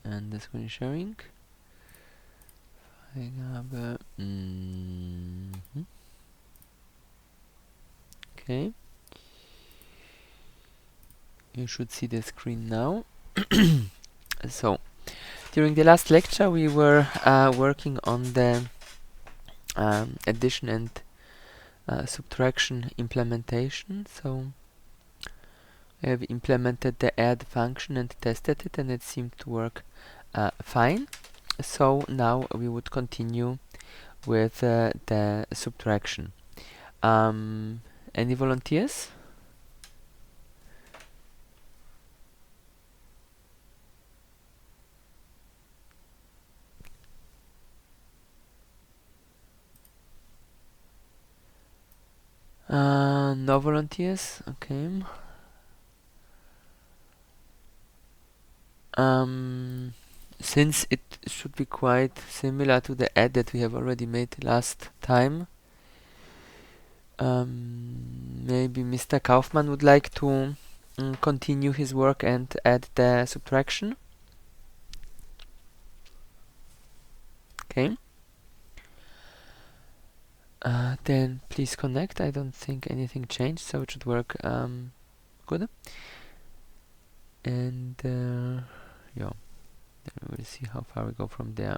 and the screen sharing. Freigabe. Okay. You should see the screen now. So, during the last lecture we were working on the addition and subtraction implementation. So, I have implemented the add function and tested it, and it seemed to work fine. So now we would continue with the subtraction. Any volunteers? No volunteers? Okay. Since it should be quite similar to the add that we have already made last time, maybe Mr. Kaufmann would like to continue his work and add the subtraction. Okay. Then please connect. I don't think anything changed, so it should work good. And yeah, then we will see how far we go from there.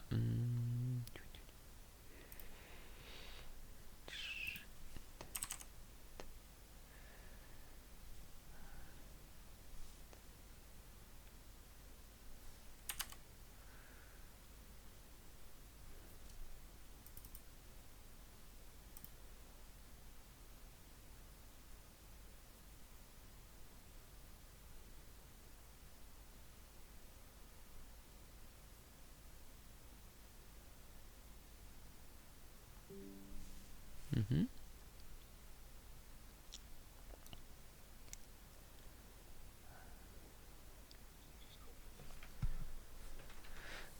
Mm-hmm.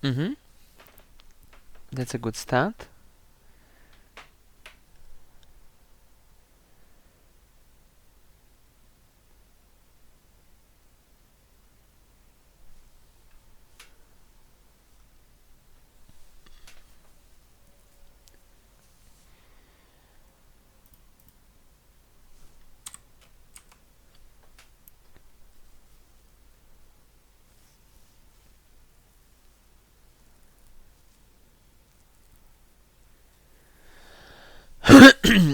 Mm-hmm. That's a good start.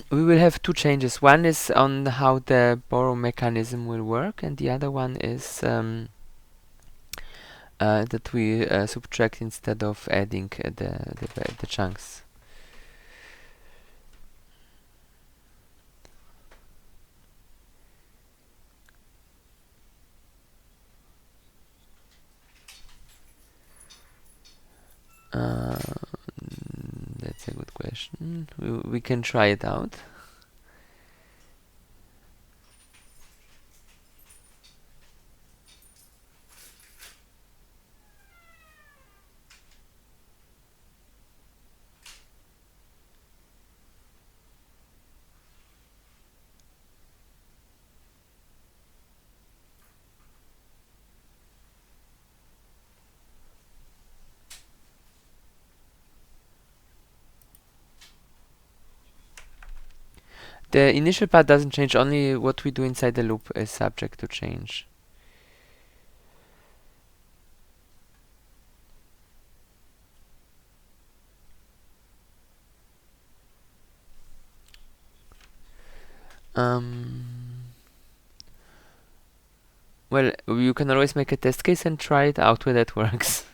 We will have two changes. One is on how the borrow mechanism will work, and the other one is that we subtract instead of adding the chunks. That's a good question. We can try it out. The initial part doesn't change, only what we do inside the loop is subject to change. Well, you can always make a test case and try it out whether it works.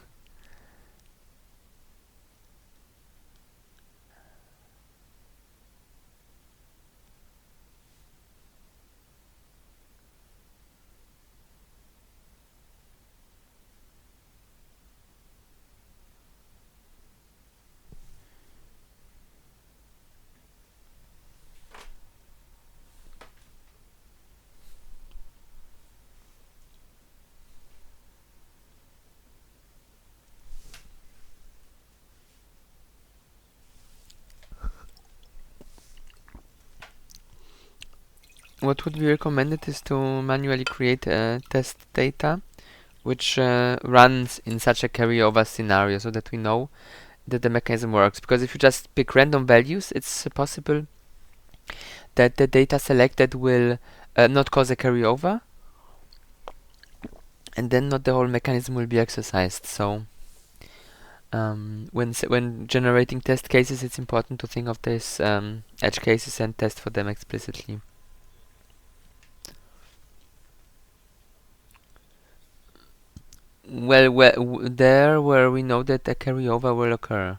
What would be recommended is to manually create test data runs in such a carryover scenario, so that we know that the mechanism works. Because if you just pick random values, it's possible that the data selected will not cause a carryover, and then not the whole mechanism will be exercised. So when generating test cases, it's important to think of these edge cases and test for them explicitly. Well, there where we know that a carryover will occur.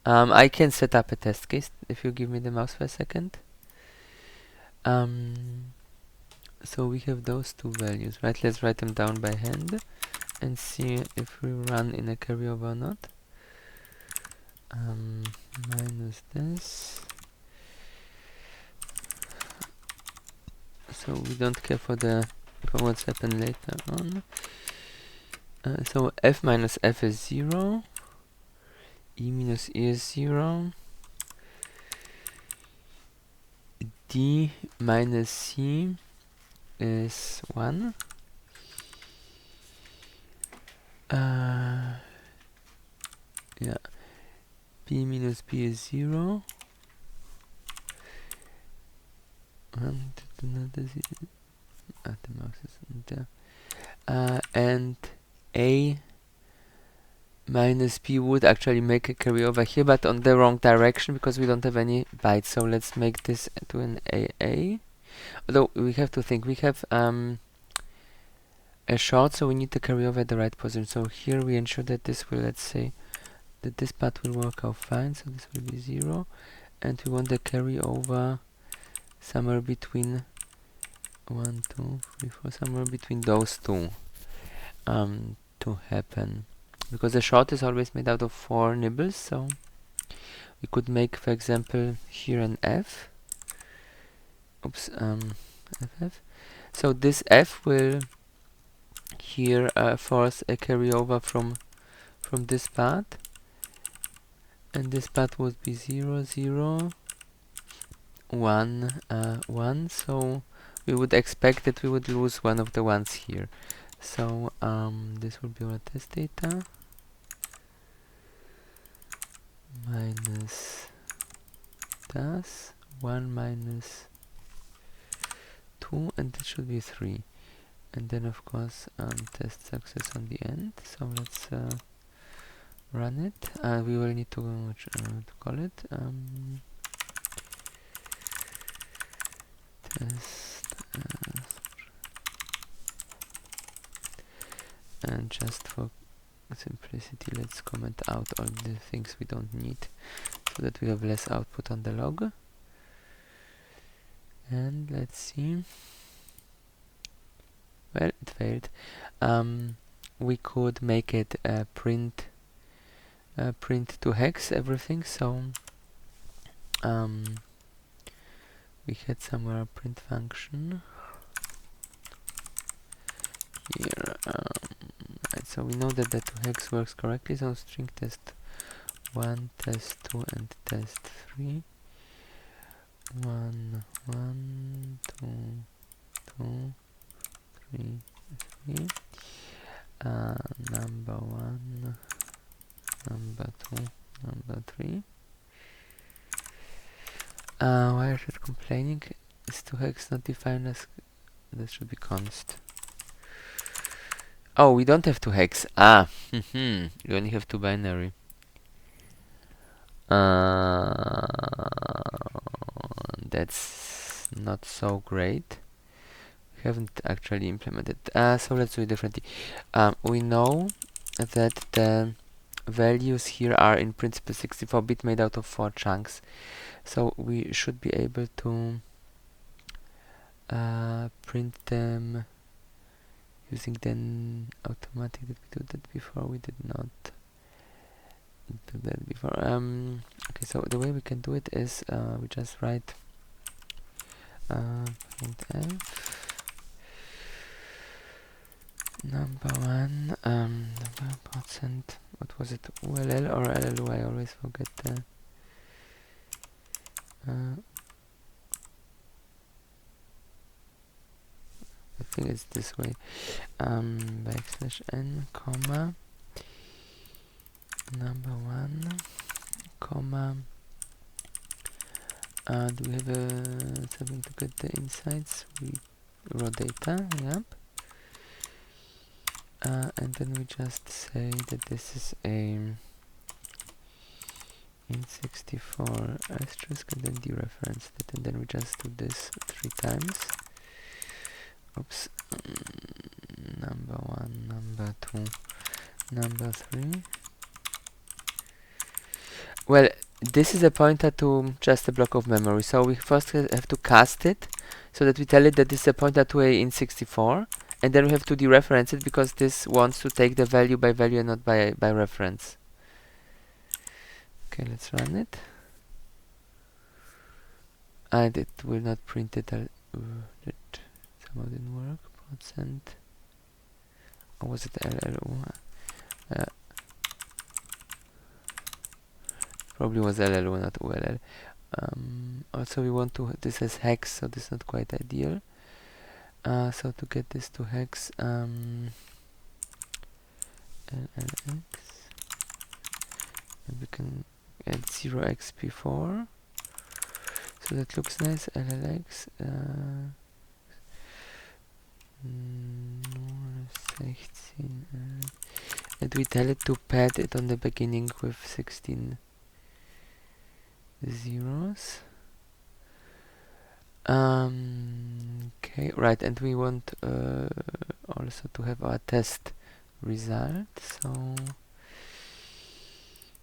I can set up a test case if you give me the mouse for a second. So we have those two values, right? Let's write them down by hand and see if we run in a carryover or not. Minus this. So we don't care for what's happened later on. So f minus f is 0. E minus e is 0. D minus c is 1. Yeah. B minus b is 0. The mouse isn't there. And a minus b would actually make a carryover here, but on the wrong direction because we don't have any bytes. So let's make this to an AA. Although we have to think, we have a short, so we need to carry over at the right position. So here we ensure that this will, let's say, that this part will work out fine. So this will be 0, and we want the carry over somewhere between 1, 2, 3, 4, somewhere between those two to happen. Because the short is always made out of 4 nibbles, so we could make, for example, here an F. Oops, FF. So this F will here force a carryover from this part, and this part would be 0, 0, 1, 1. So we would expect that we would lose one of the ones here. So this will be our test data. Minus das 1 minus 2, and this should be 3. And then of course test success on the end. So let's run it. We will need to call it test, and just for simplicity, let's comment out all the things we don't need, so that we have less output on the log. And let's see. Well, it failed. We could make it print to hex everything. So we had somewhere a print function here. Right, so we know that the to hex works correctly. So string test 1, test 2, and test 3. 1, 1, 2, 2, 3, 3. Number 1, number 2, number 3. Why is it complaining? Is to hex not defined as... This should be const. Oh, we don't have to hex. We only have 2 binary. That's not so great. We haven't actually implemented. So let's do it differently. We know that the values here are in principle 64-bit made out of 4 chunks. So we should be able to print them using the automatic. Did we do that before? We did not do that before. Okay, so the way we can do it is we just write printf number 1 number percent. What was it? ULL or LLU? I always forget the think it's this way. Backslash n, comma, number 1, comma. Do we have something to get the insights? We raw data, yep. And then we just say that this is a int64 asterisk, and then dereference it, and then we just do this 3 times. Oops. Number 1, number 2, number 3. Well, this is a pointer to just a block of memory, so we first have to cast it so that we tell it that this is a pointer to a int64, and then we have to dereference it because this wants to take the value by value and not by reference. Okay, let's run it. And it will not print it. That somehow didn't work. %. Or was it LLU? Probably was LLU, not ULL. Also, we want to this as hex, so this is not quite ideal. So to get this to hex, LLX, and we can add 0xp4. So that looks nice. LLX. 16. And we tell it to pad it on the beginning with 16 zeros. Okay, right, and we want also to have our test result. So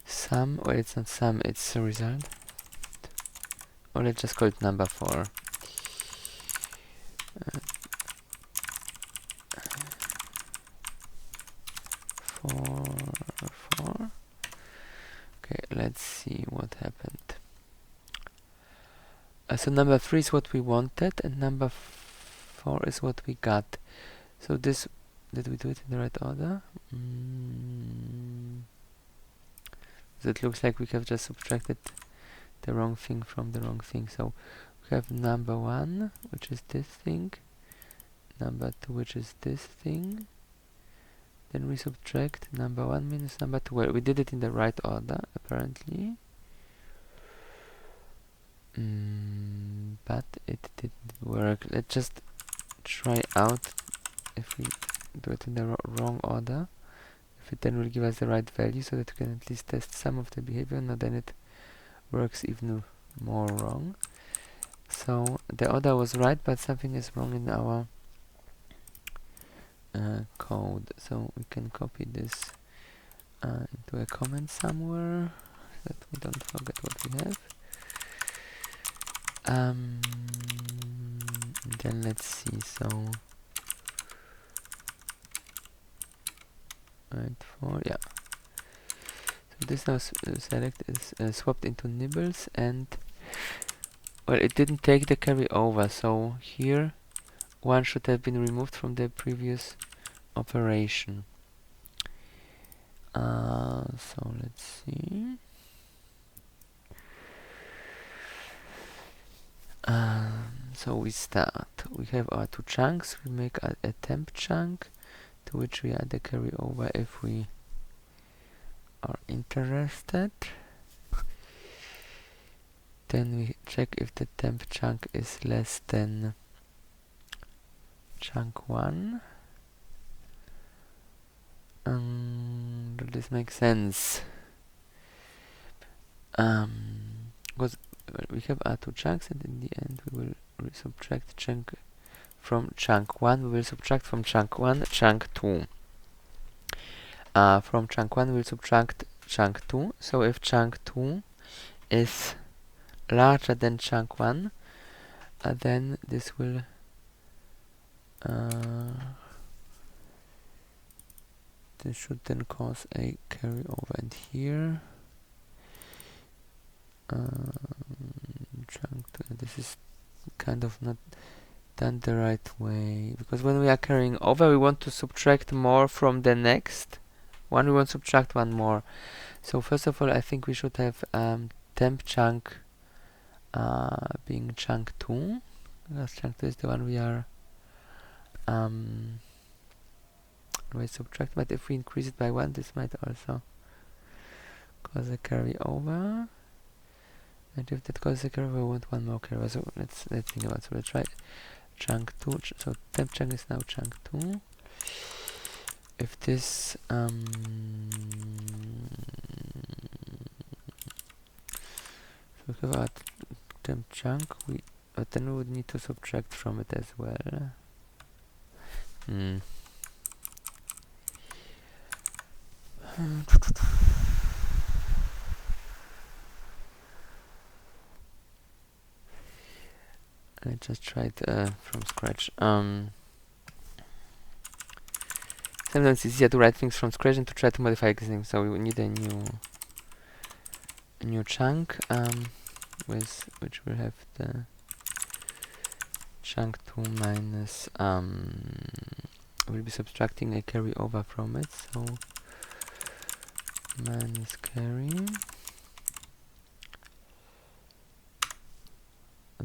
sum, well, it's not sum, it's a result. Or let's just call it number 4. Four. Okay, let's see what happened. So number 3 is what we wanted, and number 4 is what we got. So this, did we do it in the right order? So it looks like we have just subtracted the wrong thing from the wrong thing. So we have number 1, which is this thing, number 2, which is this thing. Then we subtract number 1 minus number 2. Well, we did it in the right order, apparently. But it didn't work. Let's just try out if we do it in the wrong order. If it then will give us the right value, so that we can at least test some of the behavior. Now then it works even more wrong. So the order was right, but something is wrong in our code. So we can copy this into a comment somewhere, so that we don't forget what we have. Then let's see. So right, 4, yeah. So this now select is swapped into nibbles, and well, it didn't take the carry over. So here 1 should have been removed from the previous operation. So let's see. So we start. We have our 2 chunks. We make a temp chunk to which we add the carryover if we are interested. Then we check if the temp chunk is less than chunk 1. Does this make sense? Because we have our 2 chunks, and in the end we will subtract chunk from chunk 1. We will subtract from chunk 1 chunk 2. From chunk 1 we will subtract chunk 2. So if chunk 2 is larger than chunk 1, then this will this should then cause a carryover. And here chunk 2, this is kind of not done the right way, because when we are carrying over we want to subtract more from the next one. We want to subtract 1 more. So first of all, I think we should have temp chunk being chunk 2, because chunk 2 is the one we are always subtract, but if we increase it by 1, this might also cause a carryover. And if that causes a carryover, we want one more carryover. So let's think about it. So we'll try chunk 2. So temp chunk is now chunk 2. If this so we have our temp chunk, but then we would need to subtract from it as well. Let's just try it from scratch. Sometimes it's easier to write things from scratch than to try to modify existing. So we need a new chunk with which will have the chunk 2 minus we'll be subtracting a carryover from it. So minus carry.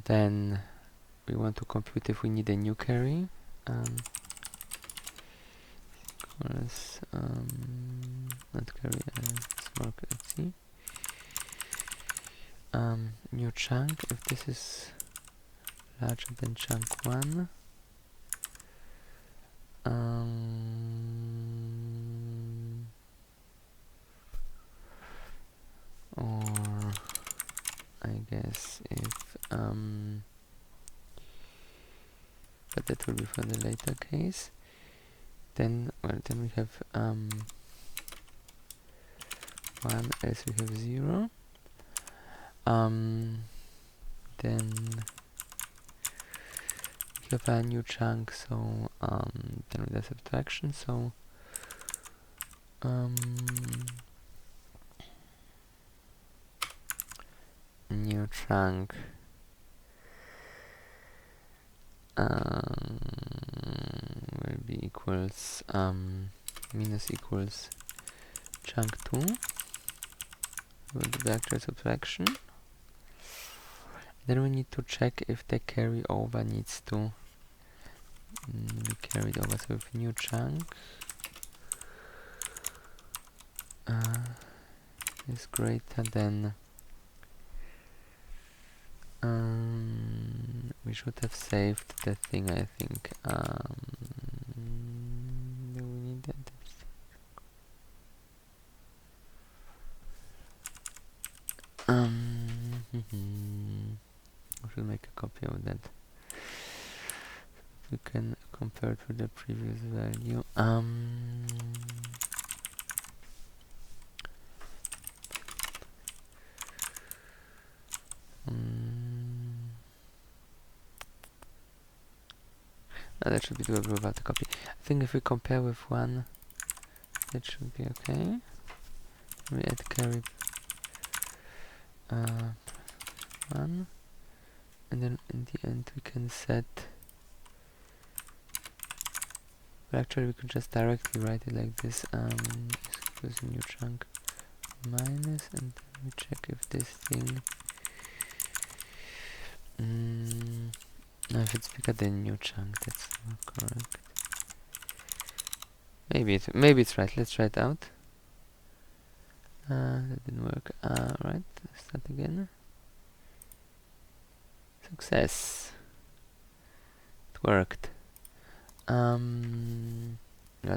Then we want to compute if we need a new carry. Equals not carry, small, let's see. New chunk, if this is larger than chunk 1, or I guess if but that will be for the later case. Then then we have 1 else we have 0. Then we have a new chunk, so then with the subtraction, so new chunk will be equals minus equals chunk 2 with the vector subtraction. Then we need to check if the carryover needs to be carried over. So if new chunk is greater than we should have saved the thing, I think. Do we need that? I should make a copy of that. We can compare to the previous value. That should be doable without a copy. I think if we compare with 1, that should be okay. We add carry 1, and then in the end we can set. Well, actually we could just directly write it like this. Equals a new chunk minus, and then we check if this thing. No, if it's bigger than new chunk, that's not correct. Maybe it's right. Let's try it out. That didn't work. Right. Start again. Success. It worked. Yeah,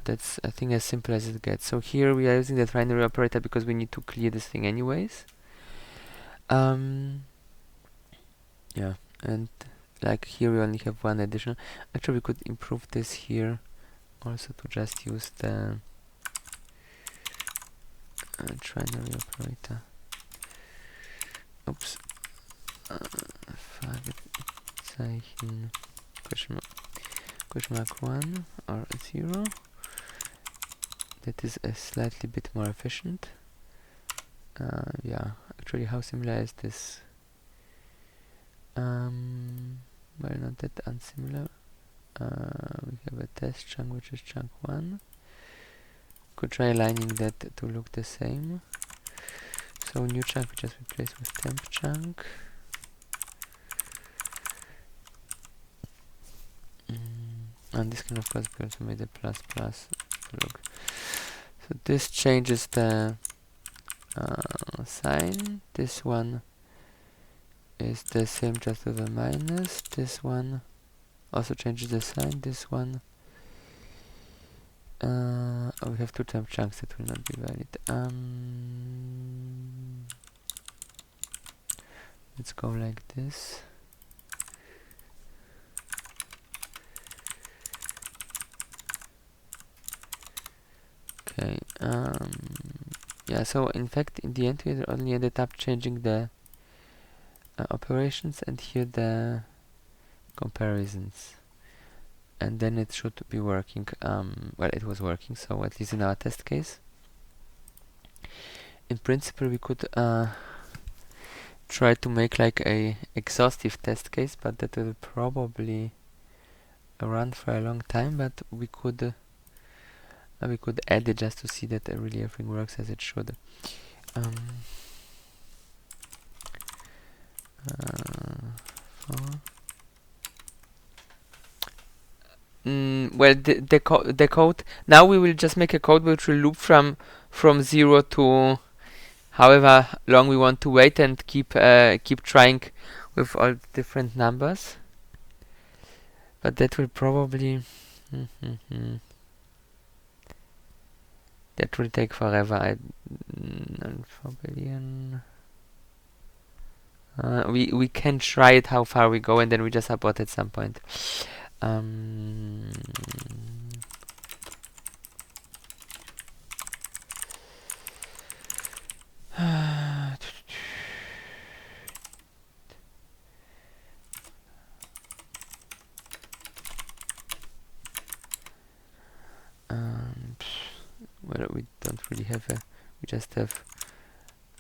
that's I think as simple as it gets. So here we are using the trinary operator because we need to clear this thing anyways. Yeah, and like here we only have one additional. Actually, we could improve this here also to just use the trinary operator. Oops. Fragezeichen question mark 1 or 0. That is a slightly bit more efficient. Yeah, actually, how similar is this? Well, not that unsimilar. We have a test chunk, which is chunk 1. Could try aligning that to look the same. So new chunk we just replace with temp chunk. And this can of course be also made a plus plus. Look. So this changes the sign. This one is the same, just with a minus. This one also changes the sign. This one, oh, we have two temp chunks that will not be valid. Let's go like this. Okay. Yeah. So in fact, in the end, we only ended up changing the operations and here the comparisons, and then it should be working. Well, it was working, so at least in our test case. In principle, we could try to make like a exhaustive test case, but that will probably run for a long time. But we could add it just to see that really everything works as it should. Well, the code, now we will just make a code which will loop from 0 to however long we want to wait, and keep trying with all different numbers. But that will probably that will take forever. We can try it how far we go, and then we just abort at some point. Well, we don't really have a, we just have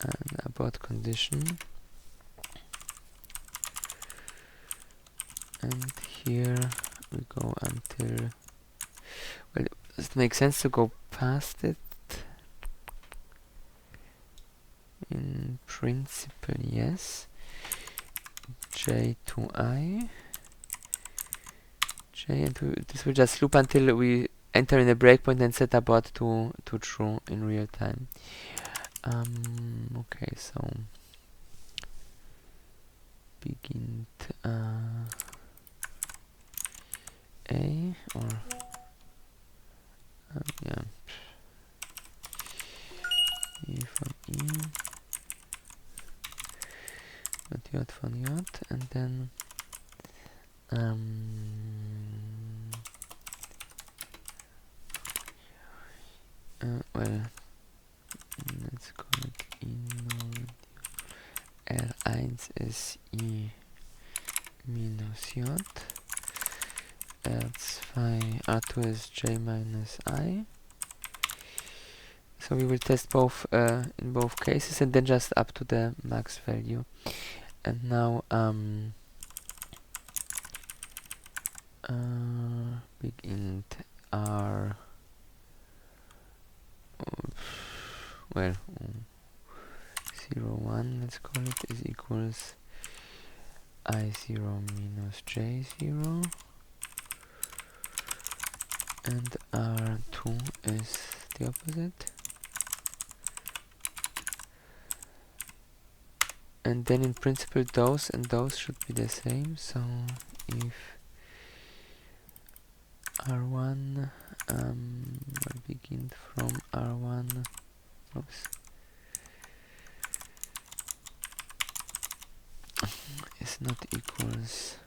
an abort condition, and here we go until, well, does it make sense to go past it? In principle, yes. J to I, J, and this will just loop until we enter in a breakpoint and set abort to true in real time. Okay, so begin A, or yeah, E from E, not J from J, and then well, let's call it E0. R1 ist I minus J. R2 is J minus I. So we will test both in both cases, and then just up to the max value. And now big int R, well, 0, 1, let's call it, is equals I0 minus J0, and R2 is the opposite. And then in principle those and those should be the same, so if R1 will begin from R1, oops, is not equals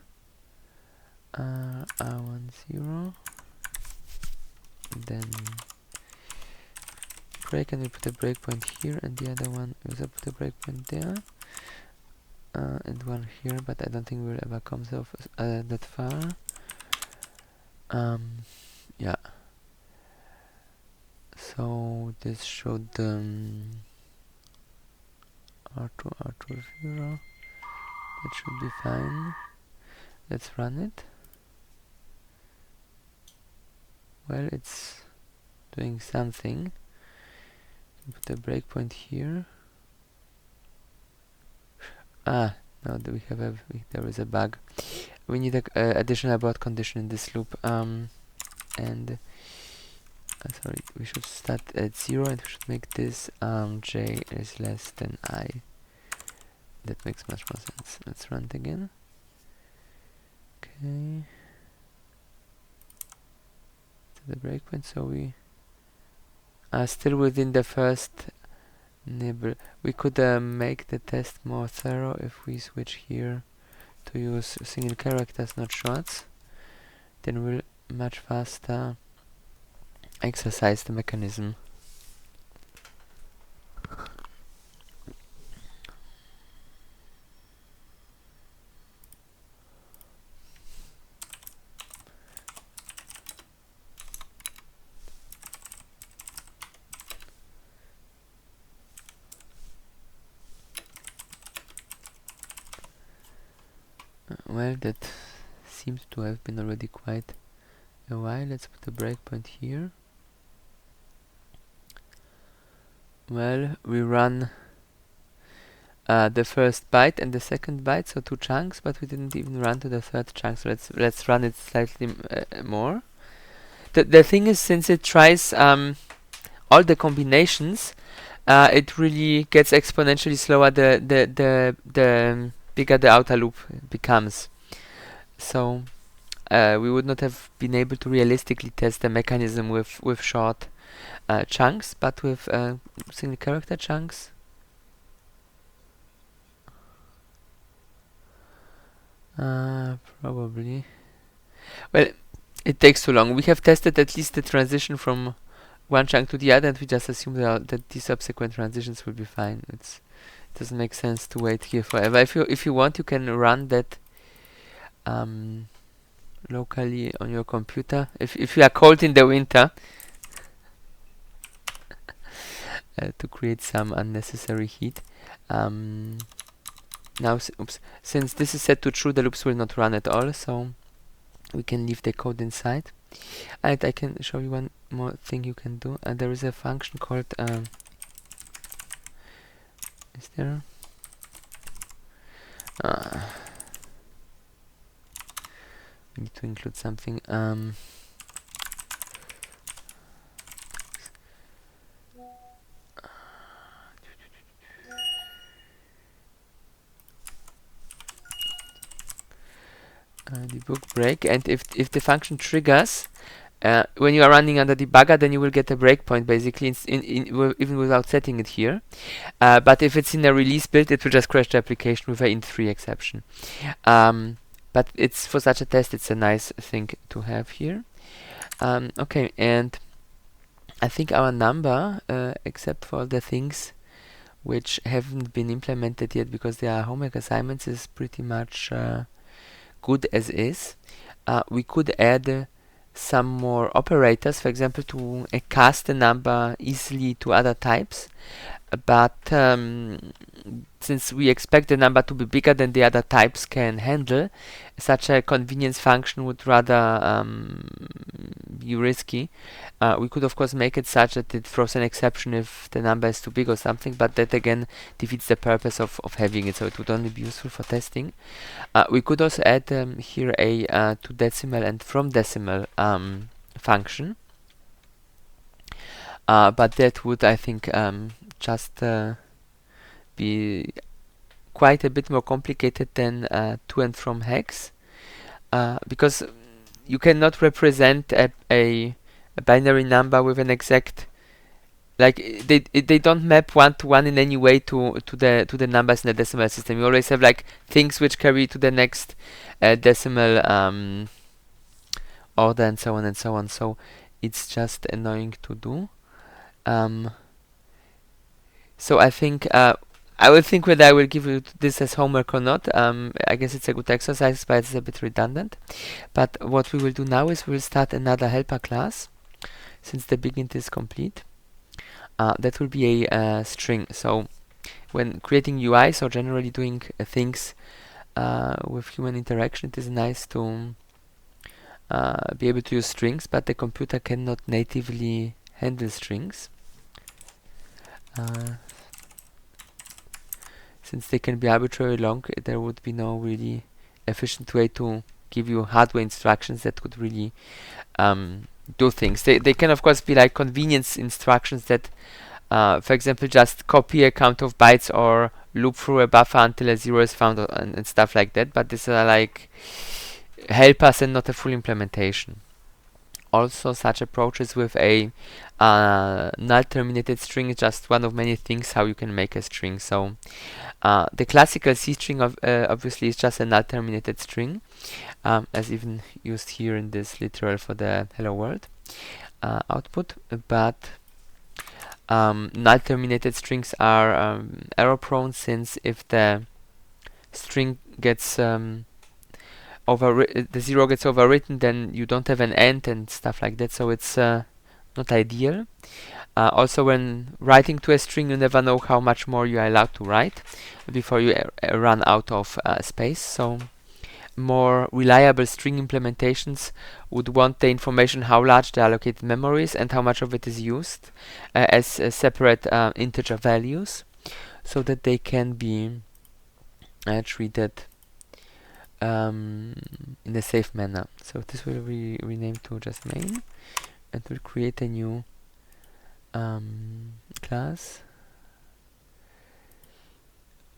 R1 0, then break, and we put a breakpoint here, and the other one we also put a breakpoint there, and one here, but I don't think we'll ever come so that far. Yeah. So this should R2 0. That should be fine. Let's run it. Well, it's doing something. Put a breakpoint here. Ah, no, there is a bug. We need a additional abort condition in this loop. and sorry, we should start at 0 and we should make this j is less than I. That makes much more sense. Let's run it again. Okay. To the breakpoint, so we are still within the first nibble. We could make the test more thorough if we switch here to use single characters, not shorts. Then we'll much faster exercise the mechanism. Well, that seems to have been already quite a while. Let's put a breakpoint here. Well, we run the first byte and the second byte, so 2 chunks, but we didn't even run to the third chunk, so let's run it slightly more. The thing is, since it tries all the combinations, it really gets exponentially slower the bigger the outer loop becomes. So we would not have been able to realistically test the mechanism with short chunks, but with single character chunks. Probably. Well, it takes too long. We have tested at least the transition from one chunk to the other, and we just assume that the subsequent transitions will be fine. It doesn't make sense to wait here forever. If you want, you can run that locally on your computer. If you are cold in the winter, to create some unnecessary heat. Now, since this is set to true, the loops will not run at all, so we can leave the code inside. And I can show you one more thing you can do. There is a function called is there? We need to include something. Debug break, and if the function triggers when you are running under debugger, then you will get a breakpoint basically even without setting it here. But if it's in a release build, it will just crash the application with an int3 exception. But it's for such a test, it's a nice thing to have here. Okay, and I think our number, except for the things which haven't been implemented yet because they are homework assignments, is pretty much good as is. We could add some more operators, for example, to cast the number easily to other types, but since we expect the number to be bigger than the other types can handle, such a convenience function would rather be risky. We could of course make it such that it throws an exception if the number is too big or something, but that again defeats the purpose of having it, so it would only be useful for testing. We could also add here a to decimal and from decimal function, but that would, I think, just be quite a bit more complicated than to and from hex, because you cannot represent a binary number with an exact, like they don't map one to one in any way to the numbers in the decimal system. You always have like things which carry to the next decimal order and so on and so on. So it's just annoying to do. So I think I will think whether I will give you this as homework or not. I guess it's a good exercise, but it's a bit redundant. But what we will do now is we'll start another helper class, since the begint is complete. That will be a string. So when creating UIs or generally doing things with human interaction, it is nice to be able to use strings, but the computer cannot natively handle strings. Since they can be arbitrarily long, there would be no really efficient way to give you hardware instructions that could really do things. They can of course be like convenience instructions that, for example, just copy a count of bytes or loop through a buffer until a 0 is found, and stuff like that. But these are like helpers and not a full implementation. Also, such approaches with a null terminated string is just one of many things how you can make a string. So the classical C string obviously is just a null terminated string, as even used here in this literal for the hello world output. But null terminated strings are error prone, since if the string gets the 0 gets overwritten, then you don't have an end and stuff like that, so it's not ideal. Also, when writing to a string, you never know how much more you are allowed to write before you run out of space. So more reliable string implementations would want the information how large the allocated memory is and how much of it is used as separate integer values, so that they can be treated in a safe manner. So this will be renamed to just main, and we'll create a new class,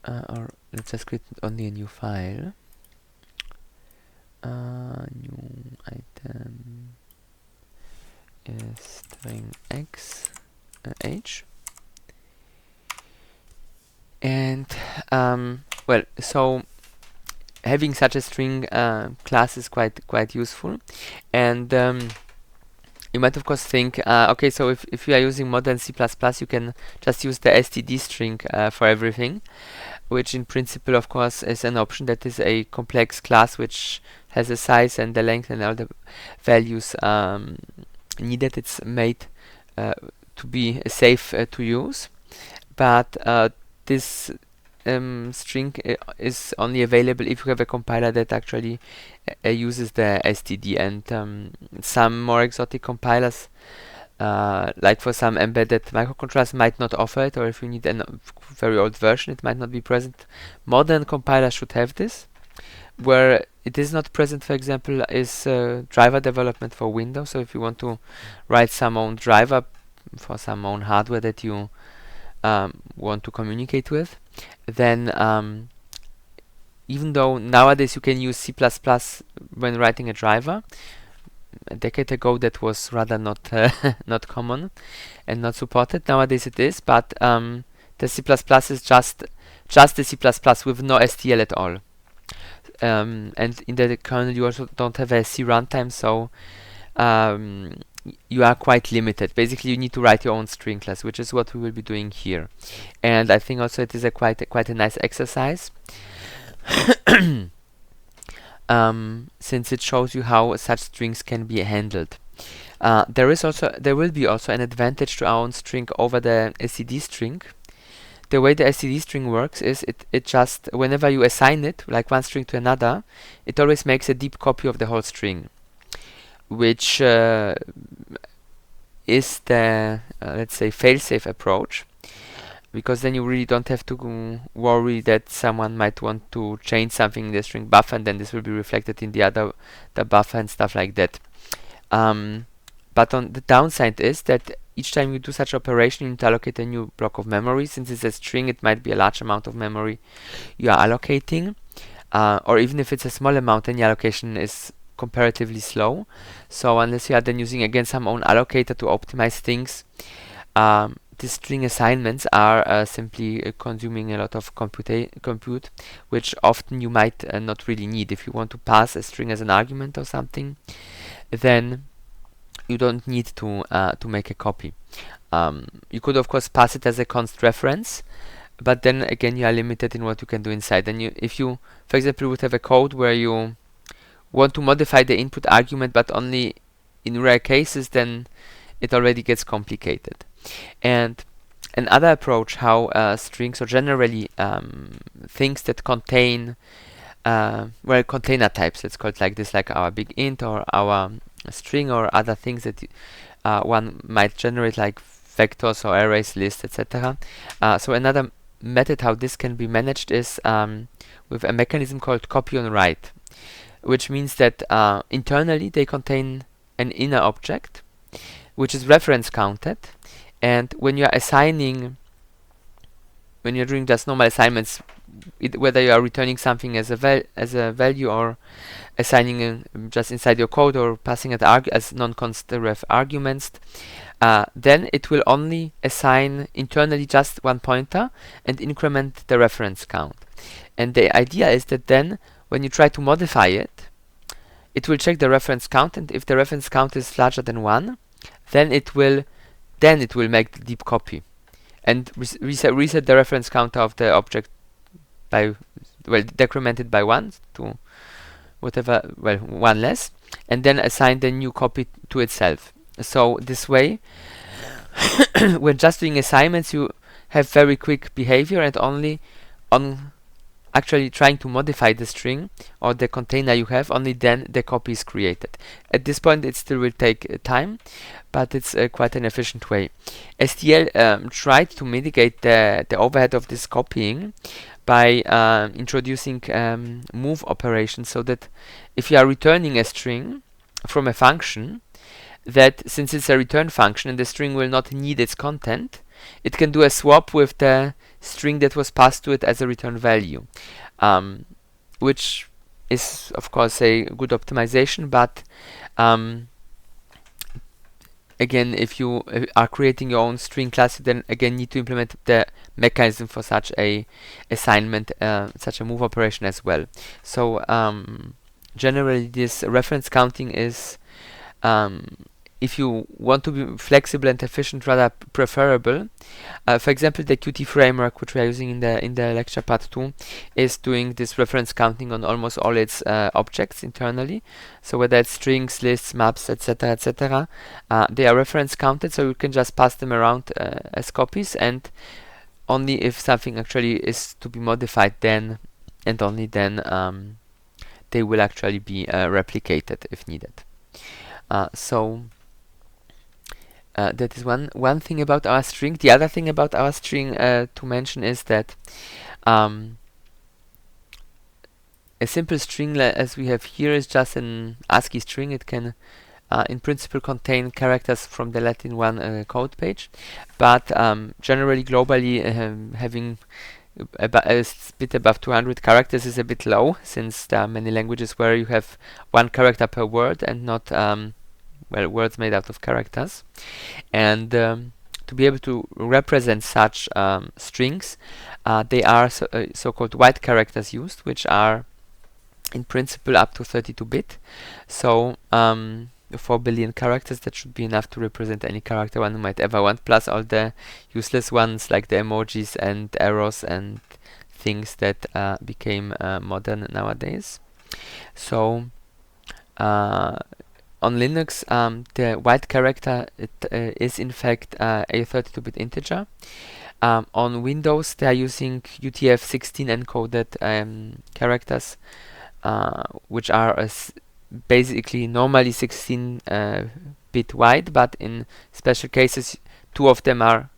or let's just create only a new file. New item is string x h, and well, so having such a string class is quite useful. And you might of course think, okay, so if you are using modern C++, you can just use the std string for everything, which in principle of course is an option. That is a complex class which has a size and the length and all the values needed. It's made to be safe to use, but this string is only available if you have a compiler that actually uses the std, and some more exotic compilers, like for some embedded microcontrollers, might not offer it, or if you need a very old version, it might not be present. Modern compilers should have this. Where it is not present, for example, is driver development for Windows. So if you want to write some own driver for some own hardware that you want to communicate with, then even though nowadays you can use C++ when writing a driver, a decade ago that was rather not not common and not supported. Nowadays it is, but the C++ is just the C++ with no STL at all. And in the kernel you also don't have a C runtime, so you are quite limited. Basically, you need to write your own string class, which is what we will be doing here. And I think also it is quite a nice exercise, since it shows you how such strings can be handled. There will be also an advantage to our own string over the std string. The way the std string works is it just, whenever you assign it, like one string to another, it always makes a deep copy of the whole string, which is the let's say fail-safe approach, because then you really don't have to worry that someone might want to change something in the string buffer, and then this will be reflected in the buffer and stuff like that. But on the downside is that each time you do such operation, you need to allocate a new block of memory. Since it's a string, it might be a large amount of memory you are allocating, or even if it's a small amount, then the allocation is comparatively slow. So unless you are then using again some own allocator to optimize things, the string assignments are simply consuming a lot of compute, which often you might not really need. If you want to pass a string as an argument or something, then you don't need to make a copy. You could of course pass it as a const reference, but then again you are limited in what you can do inside. And if you, for example, would have a code where you want to modify the input argument but only in rare cases, then it already gets complicated. And another approach how strings, or generally things that contain well, container types, let's call it like this, like our big int or our string or other things that one might generate, like vectors or arrays, lists, etc. So another method how this can be managed is with a mechanism called copy on write, which means that internally they contain an inner object which is reference counted, and when you are assigning, when you're doing just normal assignments, whether you are returning something as a value or assigning just inside your code or passing it as non-const ref arguments, then it will only assign internally just one pointer and increment the reference count. And the idea is that then when you try to modify it, it will check the reference count, and if the reference count is larger than 1, then it will make the deep copy and reset the reference counter of the object by, well, decrement it by 1 to whatever, well, 1 less, and then assign the new copy to itself. So this way, when just doing assignments, you have very quick behavior, and only on actually trying to modify the string or the container you have, only then the copy is created. At this point it still will take time, but it's quite an efficient way. STL tried to mitigate the overhead of this copying by introducing move operations, so that if you are returning a string from a function, that since it's a return function and the string will not need its content, it can do a swap with the string that was passed to it as a return value, which is of course a good optimization, but again, if you are creating your own string class, you then again need to implement the mechanism for such a assignment, such a move operation as well. So generally this reference counting is, if you want to be flexible and efficient, rather preferable. For example, the Qt framework, which we are using in the lecture part 2, is doing this reference counting on almost all its objects internally. So whether it's strings, lists, maps, etc., etc., they are reference counted, so you can just pass them around as copies, and only if something actually is to be modified, then and only then they will actually be replicated if needed. So that is one thing about our string. The other thing about our string to mention is that a simple string as we have here is just an ASCII string. It can in principle contain characters from the Latin 1 code page, but generally globally having a bit above 200 characters is a bit low, since there are many languages where you have 1 character per word and not well, words made out of characters. And to be able to represent such strings, they are so-called wide characters used, which are in principle up to 32-bit. So 4 billion characters, that should be enough to represent any character one might ever want, plus all the useless ones like the emojis and arrows and things that became modern nowadays. So on Linux, the wide character is in fact a 32-bit integer. On Windows, they are using UTF-16 encoded characters, which are basically normally 16-bit wide, but in special cases 2 of them are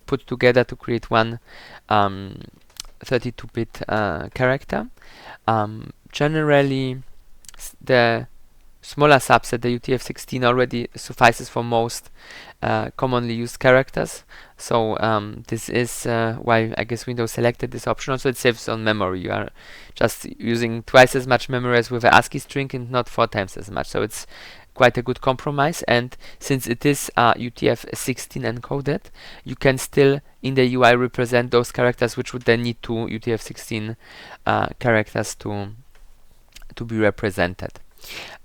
put together to create one 32-bit character. Generally, the smaller subset, the UTF-16, already suffices for most commonly used characters. So this is why I guess Windows selected this option. Also, it saves on memory. You are just using twice as much memory as with an ASCII string and not 4 times as much. So it's quite a good compromise. And since it is UTF-16 encoded, you can still in the UI represent those characters, which would then need 2 UTF-16 characters to be represented.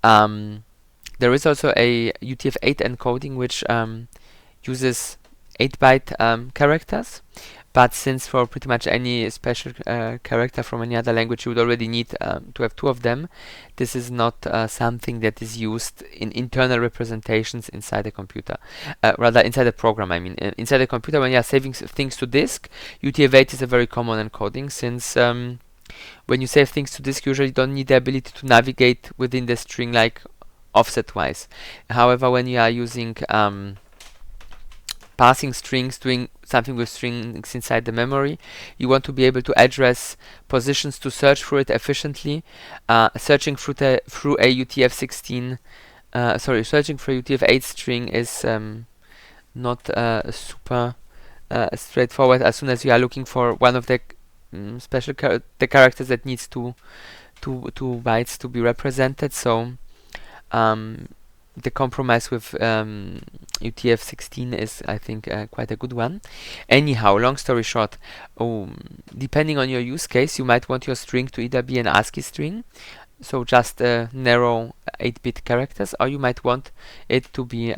There is also a UTF-8 encoding, which uses 8-byte characters, but since for pretty much any special character from any other language you would already need to have 2 of them, this is not something that is used in internal representations inside a computer, rather inside a program. I mean, inside a computer, when you are saving things to disk, UTF-8 is a very common encoding, since when you save things to disk, you usually don't need the ability to navigate within the string like offset-wise. However, when you are using passing strings, doing something with strings inside the memory, you want to be able to address positions to search through it efficiently. Searching through a UTF-16 sorry, searching for UTF-8 string is not super straightforward. As soon as you are looking for one of the special the characters that needs two bytes to be represented, so the compromise with UTF-16 is, I think, quite a good one. Anyhow, long story short, depending on your use case, you might want your string to either be an ASCII string, so just narrow 8-bit characters, or you might want it to be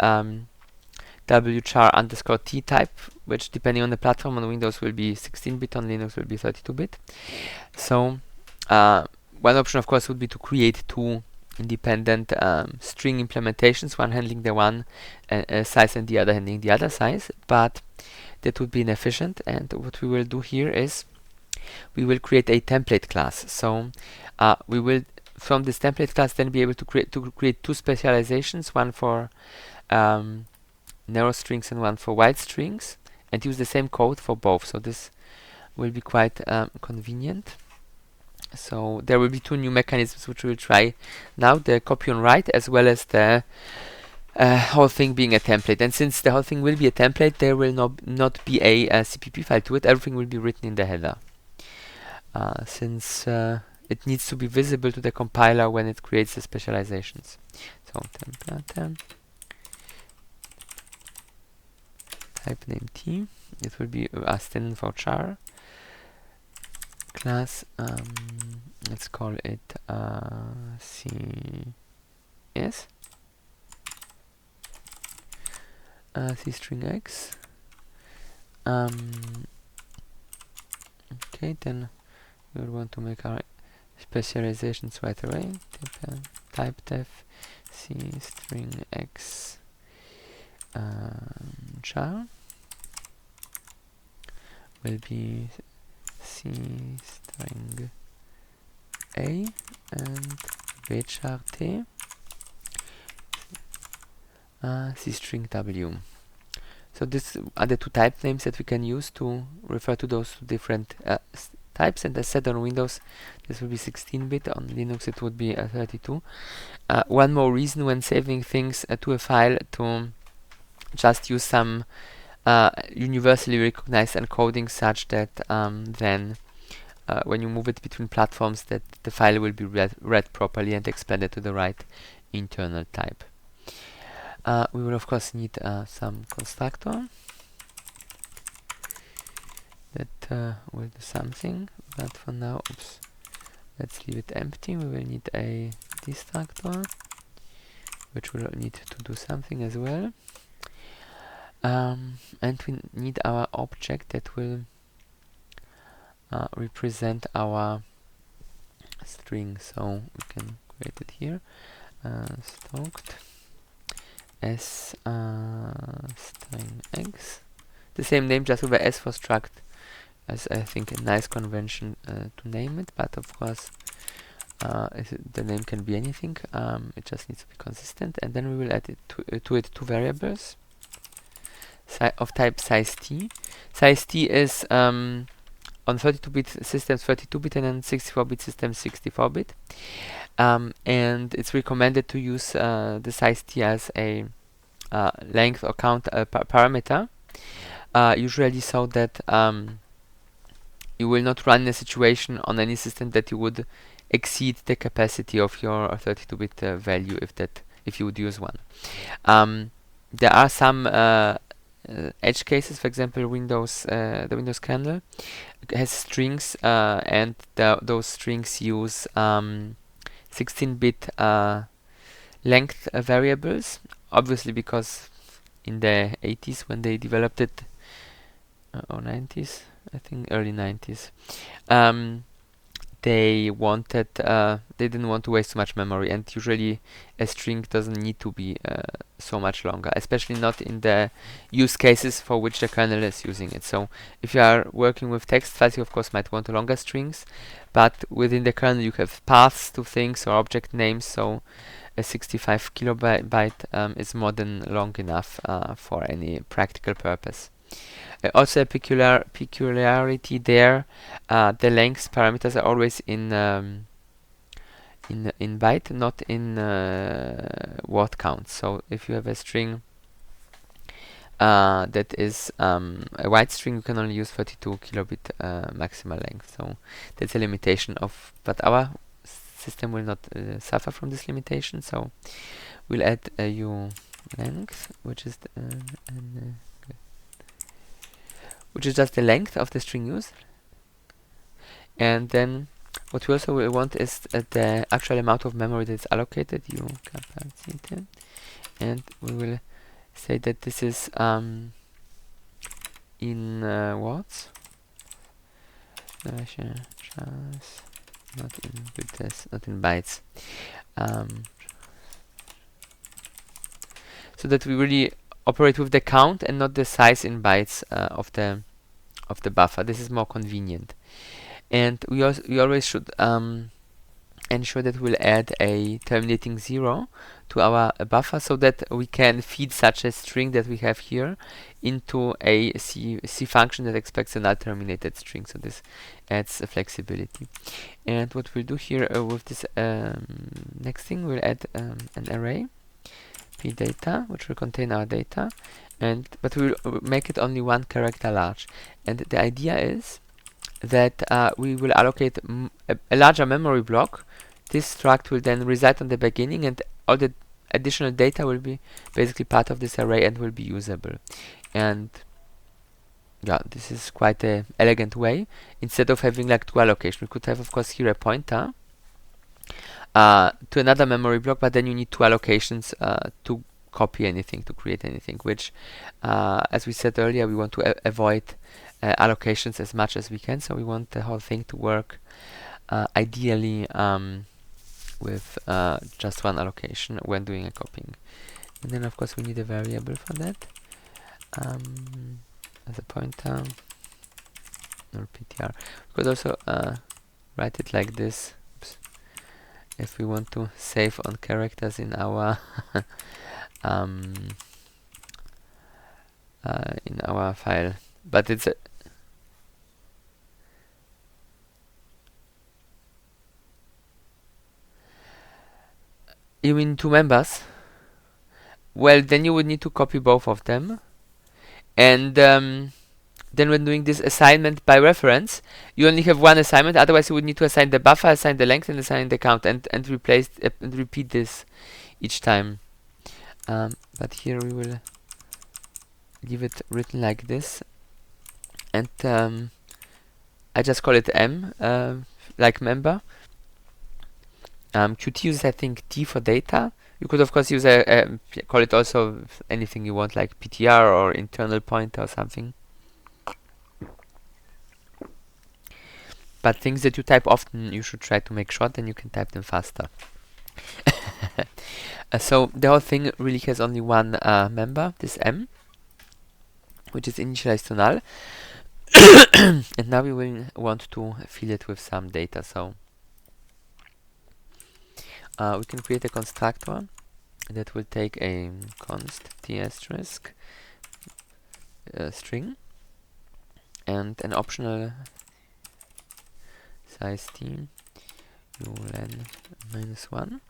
wchar_t type, which depending on the platform, on Windows will be 16-bit, on Linux will be 32-bit. So one option, of course, would be to create two independent string implementations, one handling the one size and the other handling the other size, but that would be inefficient. And what we will do here is we will create a template class. So we will, from this template class, then be able to create two specializations, one for narrow strings and one for wide strings, and use the same code for both. So this will be quite convenient. So there will be two new mechanisms which we will try now, the copy on write as well as the whole thing being a template. And since the whole thing will be a template, there will not be a CPP file to it. Everything will be written in the header. Since it needs to be visible to the compiler when it creates the specializations. So template type name T. It will be standing for char class. Let's call it CS C string X. Okay, then we will want to make our specializations right away. Type def C string X char will be C string A and bchar T C string W. So this are the two type names that we can use to refer to those different types. And as said, on Windows this will be 16-bit, on Linux it would be 32. One more reason when saving things to a file to just use some universally recognized encoding, such that then when you move it between platforms, that the file will be read properly and expanded to the right internal type. We will of course need some constructor that will do something, but for now, let's leave it empty. We will need a destructor which will need to do something as well. And we need our object that will represent our string. So we can create it here. Stoked S string X. The same name, just with a S for struct, as I think a nice convention to name it. But of course, the name can be anything. It just needs to be consistent. And then we will add it to it two variables of type size t. Size t is on 32-bit systems 32-bit and on 64-bit systems 64-bit. And it's recommended to use the size t as a length or count parameter, usually so that you will not run in a situation on any system that you would exceed the capacity of your 32-bit value if you would use one. There are some edge cases. For example, the Windows kernel has strings, and those strings use 16-bit length variables, obviously because in the 80s when they developed it, or 90s, I think early 90s, they didn't want to waste too much memory, and usually a string doesn't need to be so much longer, especially not in the use cases for which the kernel is using it. So if you are working with text files, you of course might want longer strings, but within the kernel you have paths to things or object names, so a 65 kilobyte is more than long enough for any practical purpose. Also a peculiarity there, the length parameters are always in in byte, not in word count. So if you have a string that is a wide string, you can only use 32 kilobit maximal length. So that's a limitation of, but our system will not suffer from this limitation. So we'll add a uLength, which is which is just the length of the string used. And then what we also will want is the actual amount of memory that is allocated, uCapacity, and we will say that this is in watts, not in bits, not in bytes, so that we really operate with the count and not the size in bytes of the buffer. This is more convenient. And we always should ensure that we'll add a terminating 0 to our buffer, so that we can feed such a string that we have here into a C function that expects a null terminated string. So this adds flexibility. And what we'll do here with this next thing, we'll add an array pdata, which will contain our data, but we'll make it only 1 character large. And the idea is that we will allocate a larger memory block. This struct will then reside on the beginning, and all the additional data will be basically part of this array and will be usable. And yeah, this is quite an elegant way. Instead of having like 2 allocations, we could have, of course, here a pointer to another memory block, but then you need 2 allocations to copy anything, to create anything, which, as we said earlier, we want to avoid allocations as much as we can. So we want the whole thing to work ideally with just 1 allocation when doing a copying. And then of course we need a variable for that as a pointer or ptr. We could also write it like this. Oops. If we want to save on characters in our file, but it's you mean 2 members? Well, then you would need to copy both of them, and then when doing this assignment by reference, you only have 1 assignment. Otherwise, you would need to assign the buffer, assign the length, and assign the count, and replace and repeat this each time. But here we will leave it written like this, and I just call it M, like member. Qt uses, I think, T for data. You could, of course, use call it also anything you want, like PTR or internal pointer or something. But things that you type often, you should try to make short, then you can type them faster. So the whole thing really has only 1 member, this M, which is initialized to null. And now we will want to fill it with some data. So we can create a constructor that will take a const t asterisk string and an optional size t ulen -1.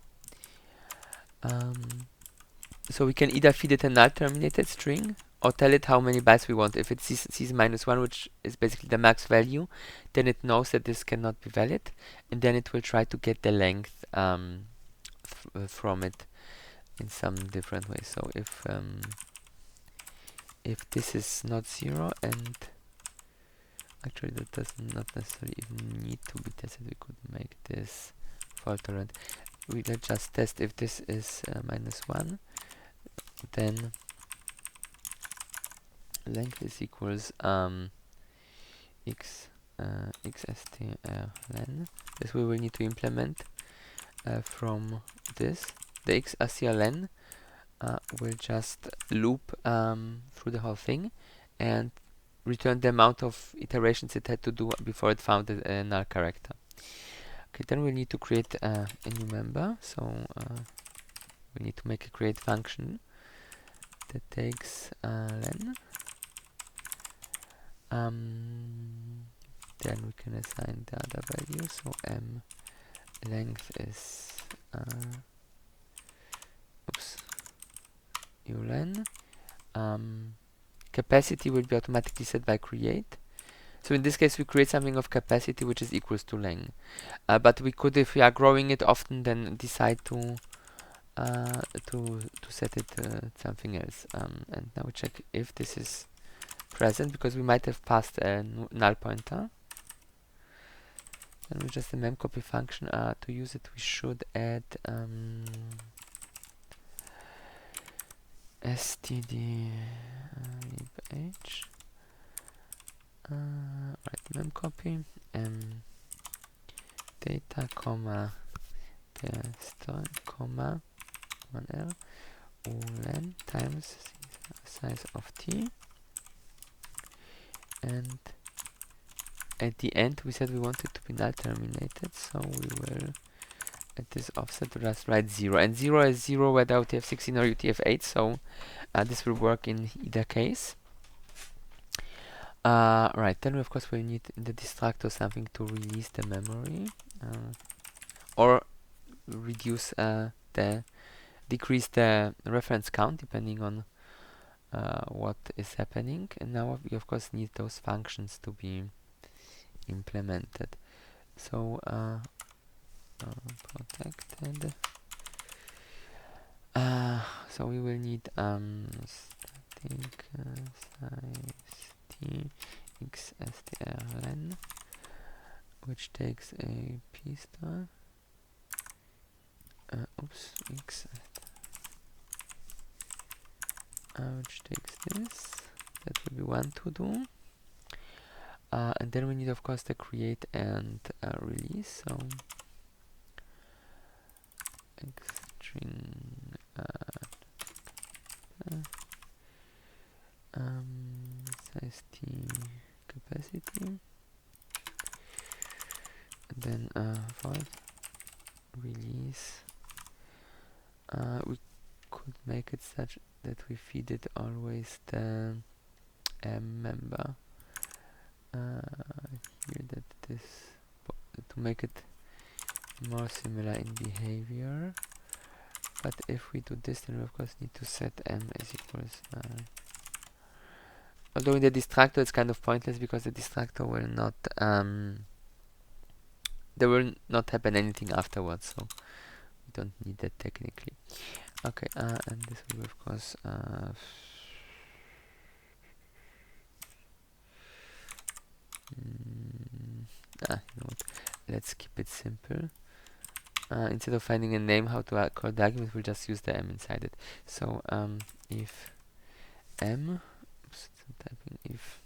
So we can either feed it a null terminated string or tell it how many bytes we want. If it sees -1, which is basically the max value, then it knows that this cannot be valid, and then it will try to get the length from it in some different way. So if this is not 0, and actually that does not necessarily even need to be tested, we could make this fault tolerant. We'll just test if this is -1, then length is equals xstrlen. This we will need to implement from this. The xstrlen will just loop through the whole thing and return the amount of iterations it had to do before it found a null character. Okay, then we need to create a new member. So we need to make a create function that takes len. Then we can assign the other value. So m length is oops, ulen. Capacity will be automatically set by create. So in this case, we create something of capacity which is equals to length. But we could, if we are growing it often, then decide to set it something else. And now we check if this is present, because we might have passed a null pointer. And with just the memcopy function, to use it, we should add std libh right, memcopy data comma store comma 1l ulen times size of t, and at the end we said we want it to be null terminated, so we will at this offset just write 0, and 0 is 0 whether UTF-16 or UTF-8, so this will work in either case. Right, then of course we need in the destructor something to release the memory or reduce decrease the reference count depending on what is happening. And now we of course need those functions to be implemented. So protected. So we will need static size t x strlen, which takes a p star. Oops, x which takes this. That will be one to do. And then we need of course the create and release. So string size t capacity, and then void release. We could make it such that we feed it always the member here, that this to make it more similar in behavior. But if we do this, then we of course need to set m as equals although in the destructor it's kind of pointless, because the destructor will not there will not happen anything afterwards, so we don't need that technically. Okay, and this will of course you know what, let's keep it simple. Instead of finding a name how to call the argument, we'll just use the m inside it. So if m, oops, I'm typing if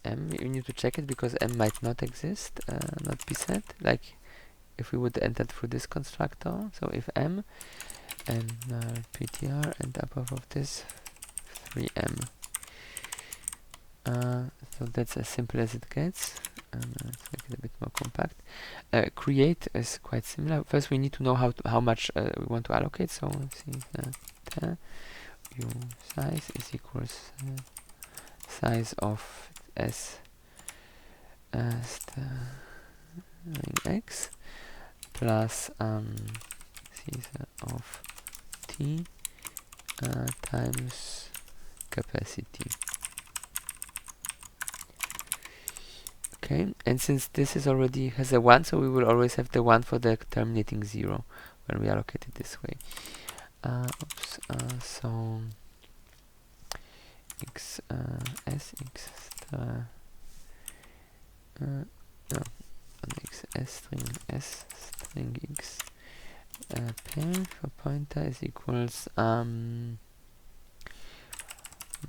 m, you need to check it because m might not exist, not be set, like if we would enter through this constructor. So if m and ptr and above of this 3m. So that's as simple as it gets. Let's make it a bit more compact. Create is quite similar. First we need to know how much we want to allocate. So see u size is equals size of s string x plus Caesar of t times capacity. Okay, and since this is already has a 1, so we will always have the 1 for the terminating 0 when we allocate it this way. So x s x star no, on x s string x pair for pointer is equals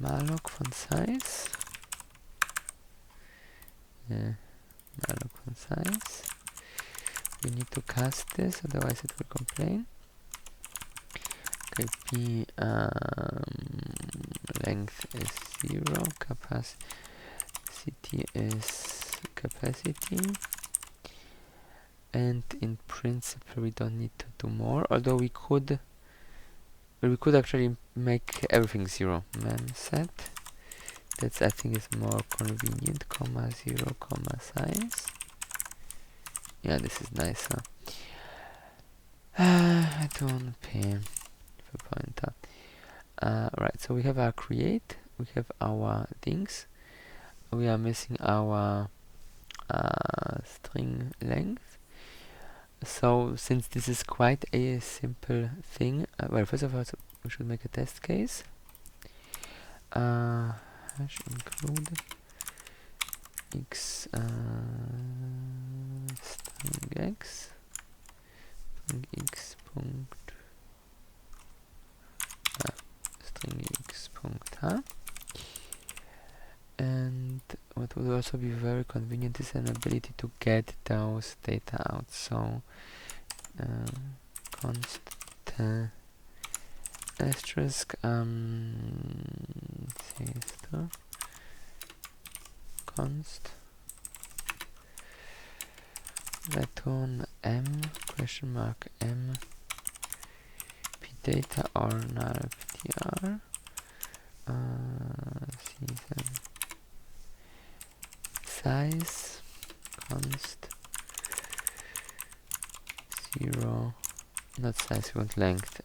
malloc von size. Malloc von size. We need to cast this, otherwise it will complain. Okay, p length is 0, capacity is capacity, and in principle we don't need to do more, although we could actually make everything 0. Mem set, that's I think is more convenient, comma 0 comma size. Yeah, this is nicer. Return p for pointer. Right, so we have our create, we have our things, we are missing our string length. So since this is quite a simple thing, well, first of all, we should make a test case. Hash include x string x punct string x punct h. And what would also be very convenient is an ability to get those data out. So const asterisk const return m question mark m p data or null ptr size const 0, not size, we want length,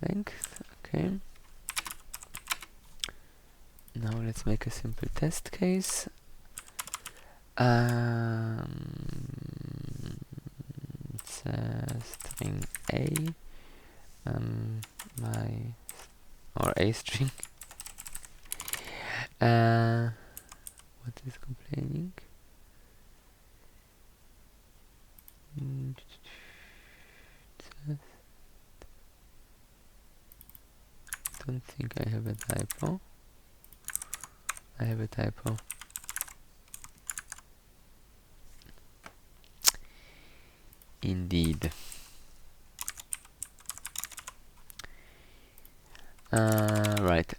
length, okay. Now let's make a simple test case. It's string a, or a string. What is complaining? Don't think I have a typo. I have a typo. Indeed. Right.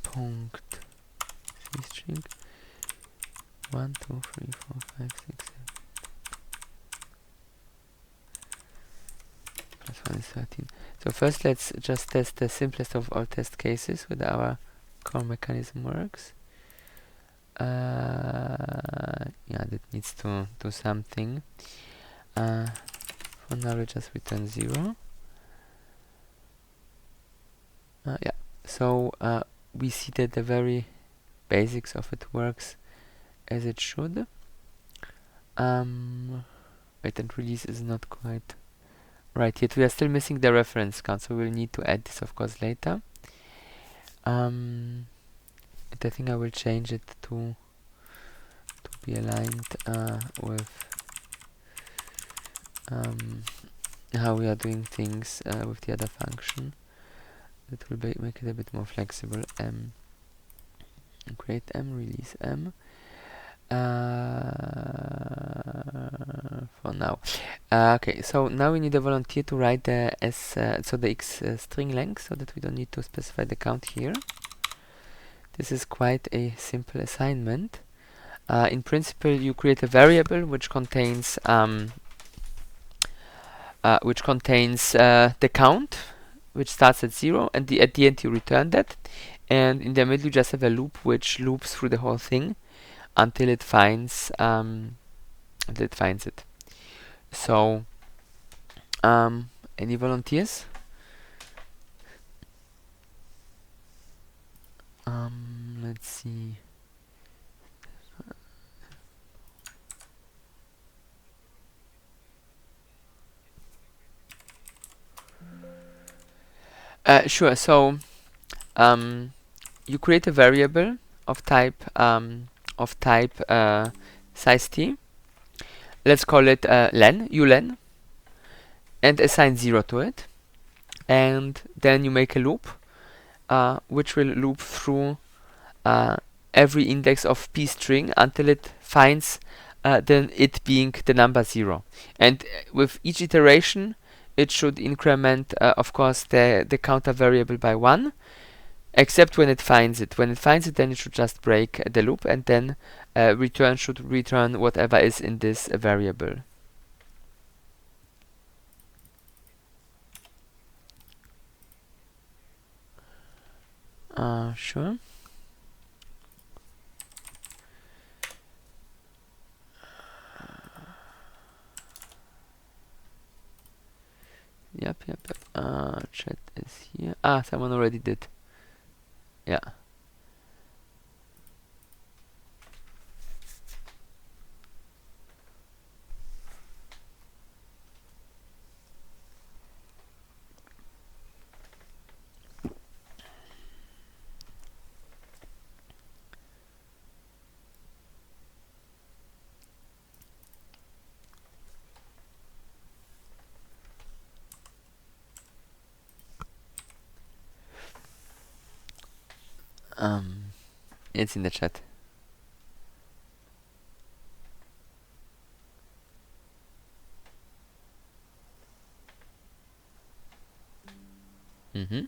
Punct C string 1, 2, 3, 4, 5, 6, 7. Plus 1 is 13. So first let's just test the simplest of all test cases with our core mechanism works. Yeah, that needs to do something. For now, we just return 0. Yeah, so we see that the very basics of it works as it should. Wait, and release is not quite right yet. We are still missing the reference count, so we'll need to add this, of course, later. And I think I will change it to be aligned with how we are doing things with the other function. That will make it a bit more flexible. Create m, release m. For now. Okay, so now we need a volunteer to write the the x string length, so that we don't need to specify the count here. This is quite a simple assignment. In principle, you create a variable which contains the count, which starts at 0, and at the end you return that, and in the middle you just have a loop which loops through the whole thing until it finds it. So, any volunteers? Let's see. Sure. So, you create a variable of type size t. Let's call it ulen, and assign 0 to it. And then you make a loop, which will loop through every index of p string until it finds then it being the number 0. And with each iteration, it should increment, of course, the counter variable by 1, except when it finds it. When it finds it, then it should just break the loop, and then should return whatever is in this variable. Sure. Yep. Chat is here. Someone already did. Yeah. It's in the chat. Mm-hmm.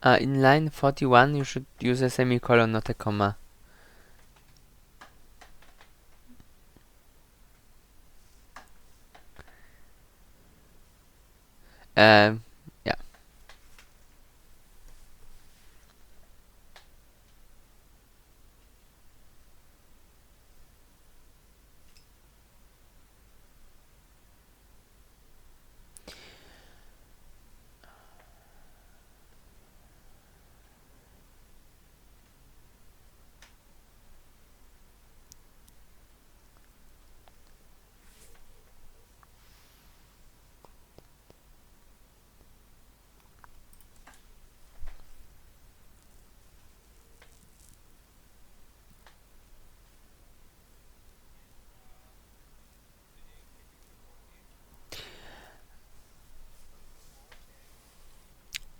In line 41, you should use a semicolon, not a comma. Yeah.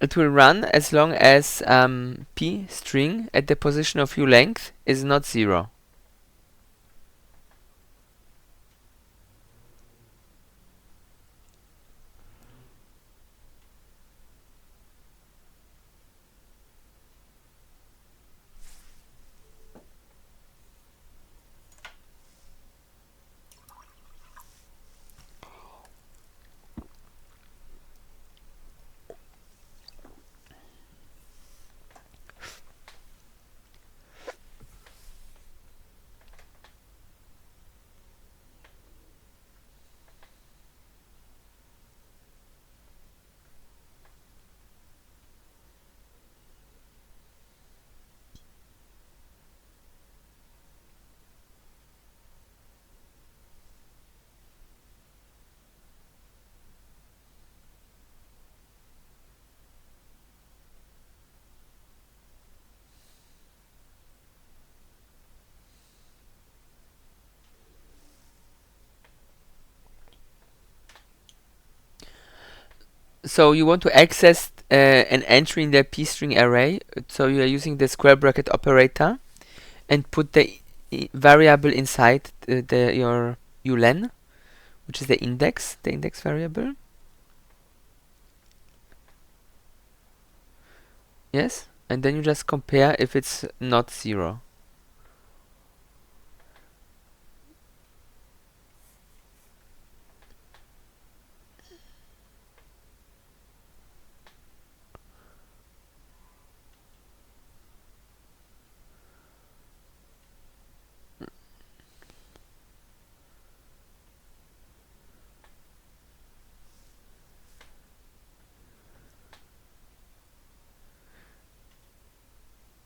It will run as long as p string at the position of uLength is not 0. So you want to access an entry in the p string array. So you are using the square bracket operator and put the variable inside your ulen, which is the index variable. Yes, and then you just compare if it's not 0.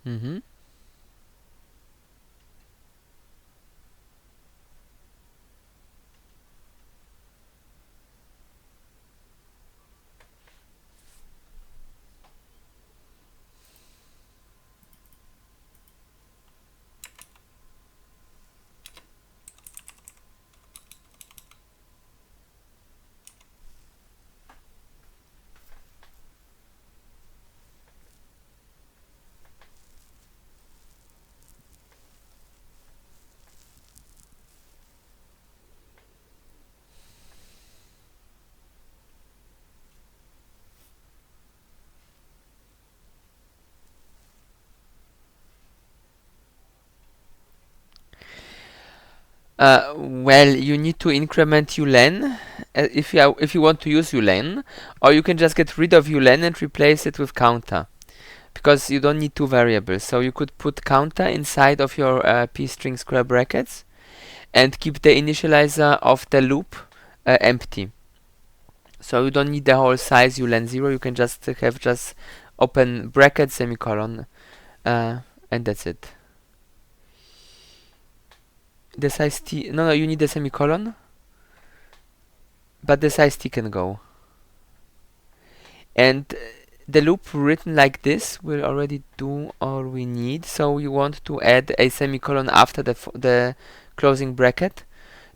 Mm-hmm. Well, you need to increment ulen if you want to use ulen, or you can just get rid of ulen and replace it with counter, because you don't need two variables. So you could put counter inside of your p-string square brackets and keep the initializer of the loop empty. So you don't need the whole size ulen 0. You can just have just open bracket semicolon, and that's it. The size t, no, you need a semicolon, but the size t can go. And the loop written like this will already do all we need. So you want to add a semicolon after the closing bracket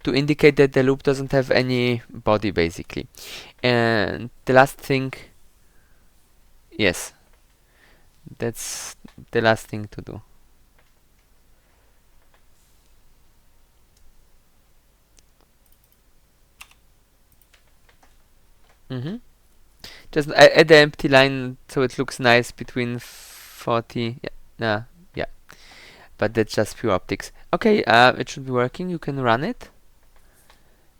to indicate that the loop doesn't have any body, basically. And the last thing, yes, that's the last thing to do. Just add the empty line so it looks nice between 40. Yeah, but that's just pure optics. Okay, it should be working. You can run it,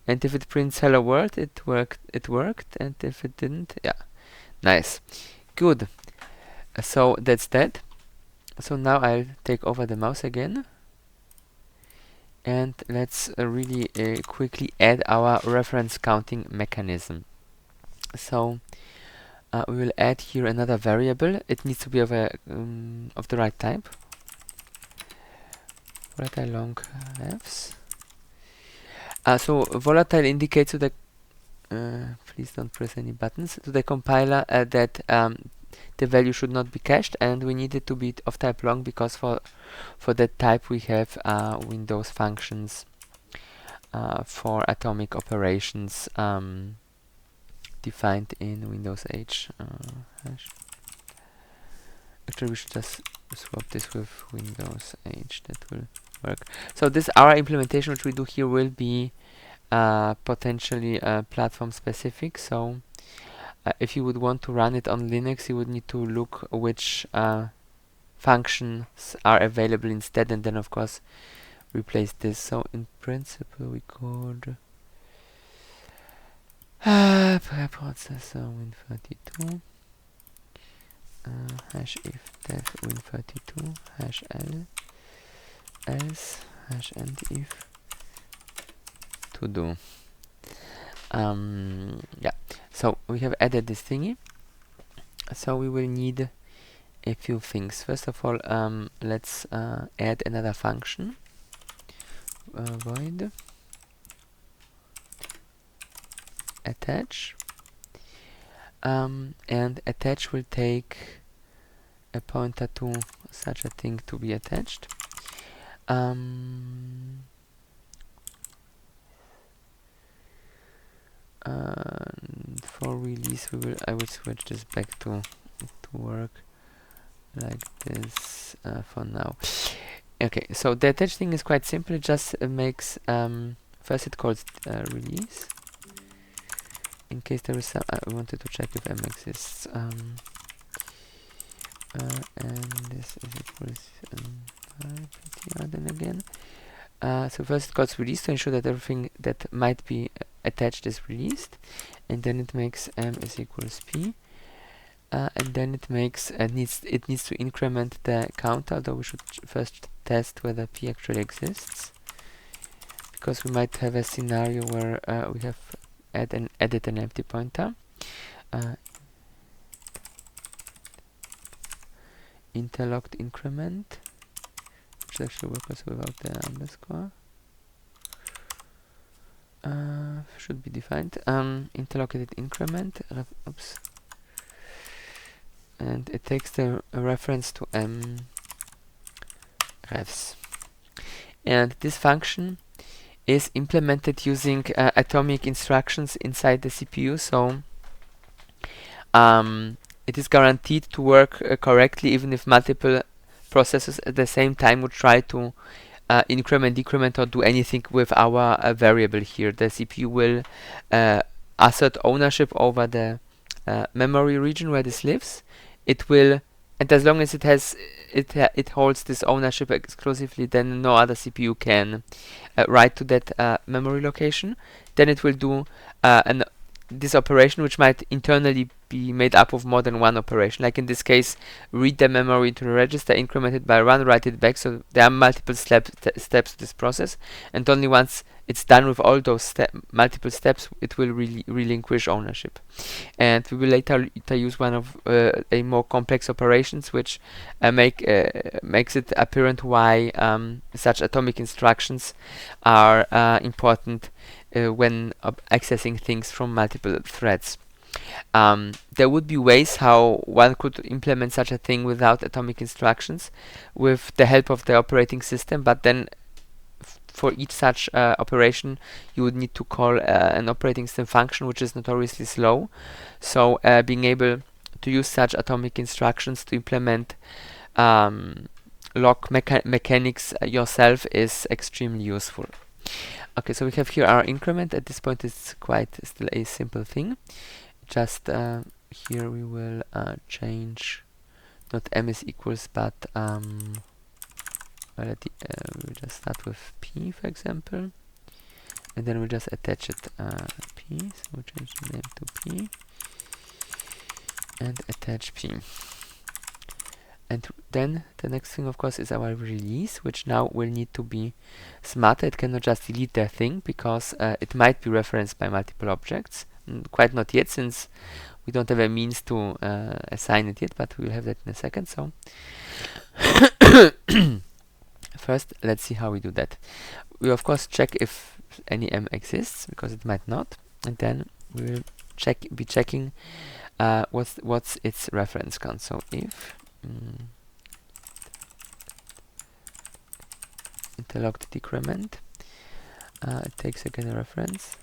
and if it prints hello world, it worked, and if it didn't, yeah, nice, good. So that's that. So now I'll take over the mouse again, and let's really quickly add our reference counting mechanism. So we will add here another variable. It needs to be of the right type. Volatile long fs. So volatile indicates to the please don't press any buttons, to the compiler that the value should not be cached, and we need it to be of type long because for that type we have Windows functions for atomic operations defined in Windows H hash. Actually, we should just swap this with Windows H. That will work. So this our implementation, which we do here, will be potentially platform specific. So if you would want to run it on Linux, you would need to look which functions are available instead, and then of course replace this. So in principle, we could preprocessor win32 hash if def win32 hash l else hash and if to do. Yeah, so we have added this thingy. So we will need a few things. First of all, let's add another function, void attach, and attach will take a pointer to such a thing to be attached. For release, I will switch this back to work like this for now. Okay, so the attach thing is quite simple. It just makes first it calls release. In case there is some, I wanted to check if m exists. And this is equals ptr then again. So first it calls release to ensure that everything that might be attached is released, and then it makes m is equals p, and then it makes it needs to increment the counter, although we should first test whether p actually exists, because we might have a scenario where we have added an empty pointer. Interlocked increment, which actually works also without the underscore. Should be defined. Interlocked increment. Oops. And it takes the reference to m refs. And this function is implemented using atomic instructions inside the CPU. So it is guaranteed to work correctly, even if multiple processors at the same time would try to increment, decrement, or do anything with our variable here. The CPU will assert ownership over the memory region where this lives. It will and as long as it holds this ownership exclusively, then no other CPU can write to that memory location. Then it will do this operation, which might internally be made up of more than one operation. Like in this case, read the memory into the register, increment it by 1, write it back. So there are multiple steps to this process, and only once it's done with all those multiple steps, it will relinquish ownership. And we will later use one of a more complex operations, which makes it apparent why such atomic instructions are important when accessing things from multiple threads. There would be ways how one could implement such a thing without atomic instructions with the help of the operating system, but then for each such operation you would need to call an operating system function, which is notoriously slow. So being to use such atomic instructions to implement lock mechanics yourself is extremely useful. Okay, so we have here our increment. At this point it's quite still a simple thing. Just here we will change not m is equals, but we'll just start with p, for example, and then we'll just attach it p. So we'll change the name to p and attach p. And then the next thing, of course, is our release, which now will need to be smarter. It cannot just delete the thing, because it might be referenced by multiple objects. Quite not yet, since we don't have a means to assign it yet, but we'll have that in a second. So first, let's see how we do that. We of course check if any m exists, because it might not, and then we will be checking what's its reference count. So if interlocked decrement, it takes again a reference,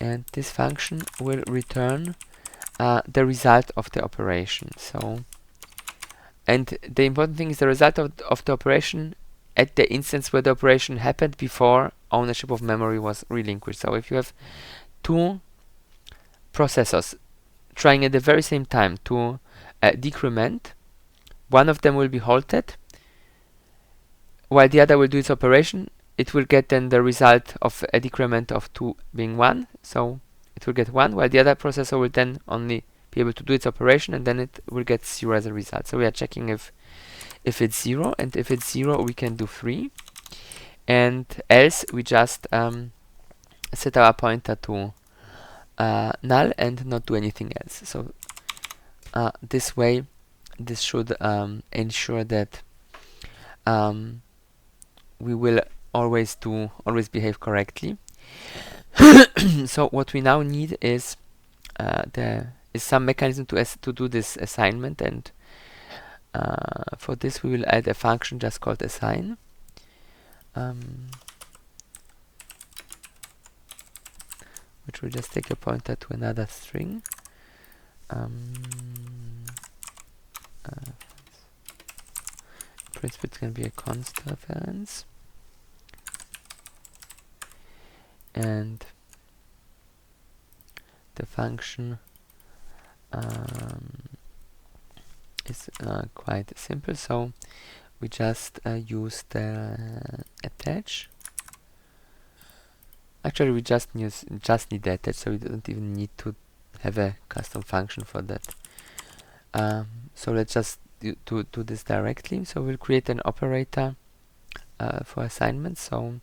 and this function will return the result of the operation. So, and the important thing is the result of the operation at the instance where the operation happened before ownership of memory was relinquished. So if you have two processors trying at the very same time to decrement, one of them will be halted while the other will do its operation. It will get then the result of a decrement of 2 being 1, so it will get 1, while the other processor will then only be able to do its operation, and then it will get 0 as a result. So we are checking if it's 0, and if it's 0 we can do 3, and else we just set our pointer to null and not do anything else. So this way, this should ensure that we will always behave correctly. So what we now need is some mechanism to do this assignment, and for this we will add a function just called assign. Which will just take a pointer to another string. In principle, it can be a const reference, and the function is quite simple. So we just use the attach. Actually, we just need the attach, so we don't even need to have a custom function for that. So let's just do this directly. So we'll create an operator for assignment. So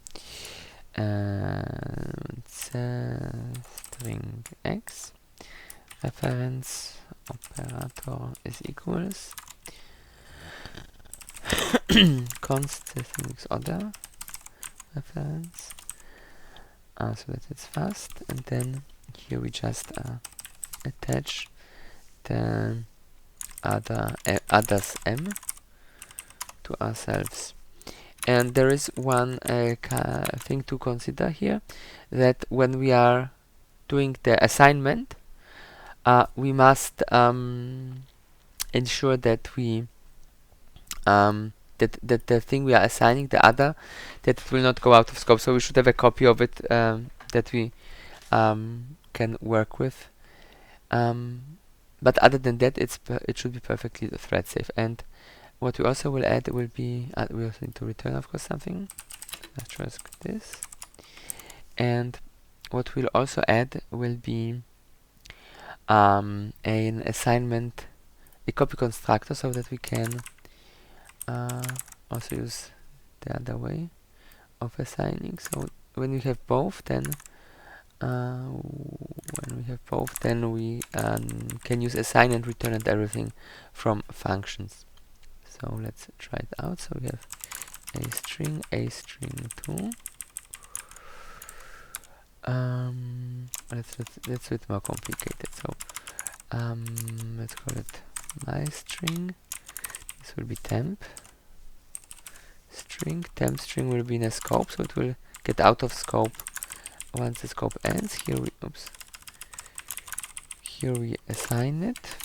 string x reference operator is equals const string order reference. So that it's fast, and then here we just attach the others m to ourselves. And there is one thing to consider here, that when we are doing the assignment, we must ensure that we that the thing we are assigning, the other, that it will not go out of scope. So we should have a copy of it that we can work with. but other than that, it should be perfectly thread safe. And what we also will add will be we also need to return, of course, something. Let's just this. And what we'll also add will be an assignment, a copy constructor, so that we can also use the other way of assigning. So when we have both, then we can use assign and return and everything from functions. So let's try it out. So we have a string 2. Let's do it more complicated. So let's call it my string. This will be temp string. Temp string will be in a scope, so it will get out of scope once the scope ends. Here we assign it,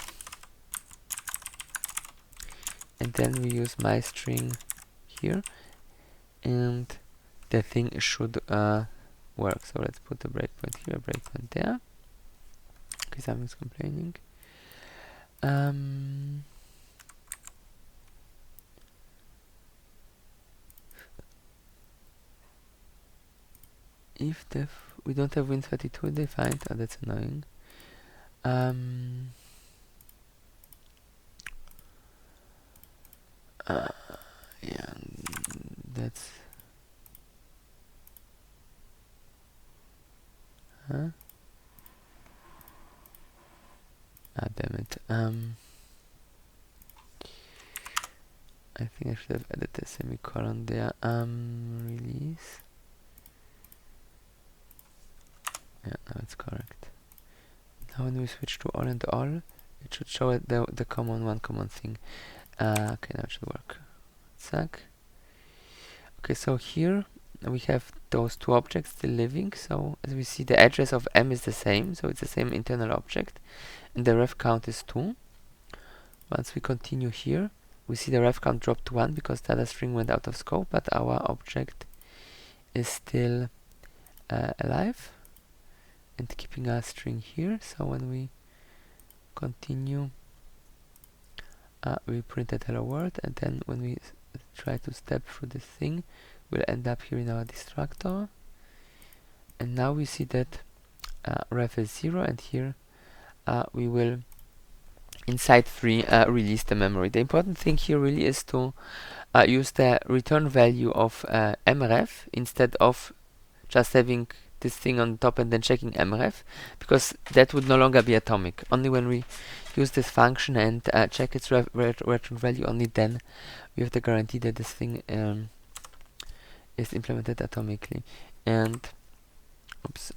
and then we use my string here, and the thing should work. So let's put a breakpoint here, a breakpoint there. Okay, something's complaining. If we don't have Win32 defined, oh, that's annoying. Yeah, that's damn it. I think I should have added a semicolon there. Release. Yeah, now it's correct. Now when we switch to all and all, it should show the common thing. Okay, now it should work. Zack. Okay, so here we have those two objects still living. So as we see, the address of M is the same, so it's the same internal object, and the ref count is 2. Once we continue here, we see the ref count drop to 1 because the other string went out of scope, but our object is still alive and keeping our string here. So when we continue, we printed hello world, and then when we try to step through this thing, we'll end up here in our destructor. And now we see that ref is 0, and here we will inside 3 release the memory. The important thing here really is to use the return value of mref instead of just having this thing on top and then checking mref, because that would no longer be atomic. Only when we use this function and check its return value, only then we have the guarantee that this thing is implemented atomically. And oops,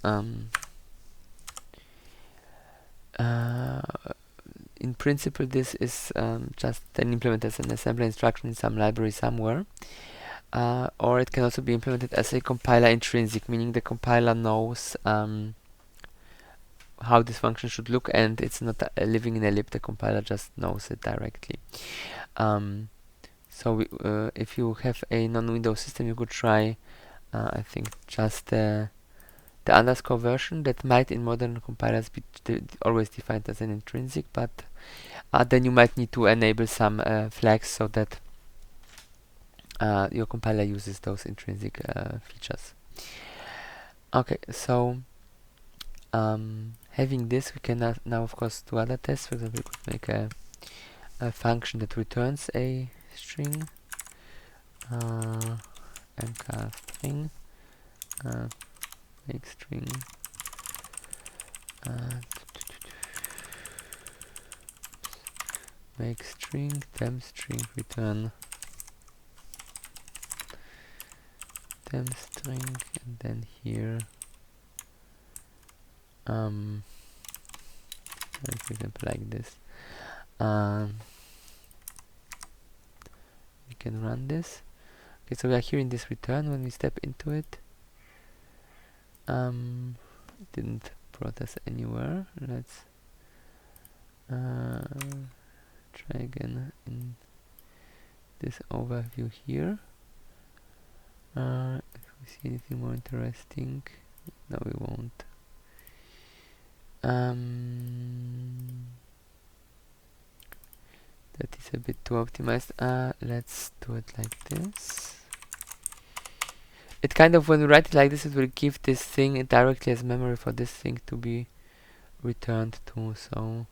in principle, this is just then implemented as an assembly instruction in some library somewhere. Or it can also be implemented as a compiler intrinsic, meaning the compiler knows how this function should look, and it's not living in a lib. The compiler just knows it directly. So if you have a non-Windows system, you could try, I think, just the underscore version. That might in modern compilers be always defined as an intrinsic, but then you might need to enable some flags so that your compiler uses those intrinsic features. Okay, so having this, we can now of course do other tests. For example, we could make a function that returns a string, mcar string, make string, make string, temp string, return temp string, and then here for example like this, we can run this. Okay, so we are here in this return. When we step into it, it didn't brought us anywhere. Let's try again in this overview here. If we see anything more interesting, no, we won't. That is a bit too optimized. Let's do it like this. It kind of, when we write it like this, it will give this thing directly as memory for this thing to be returned to. So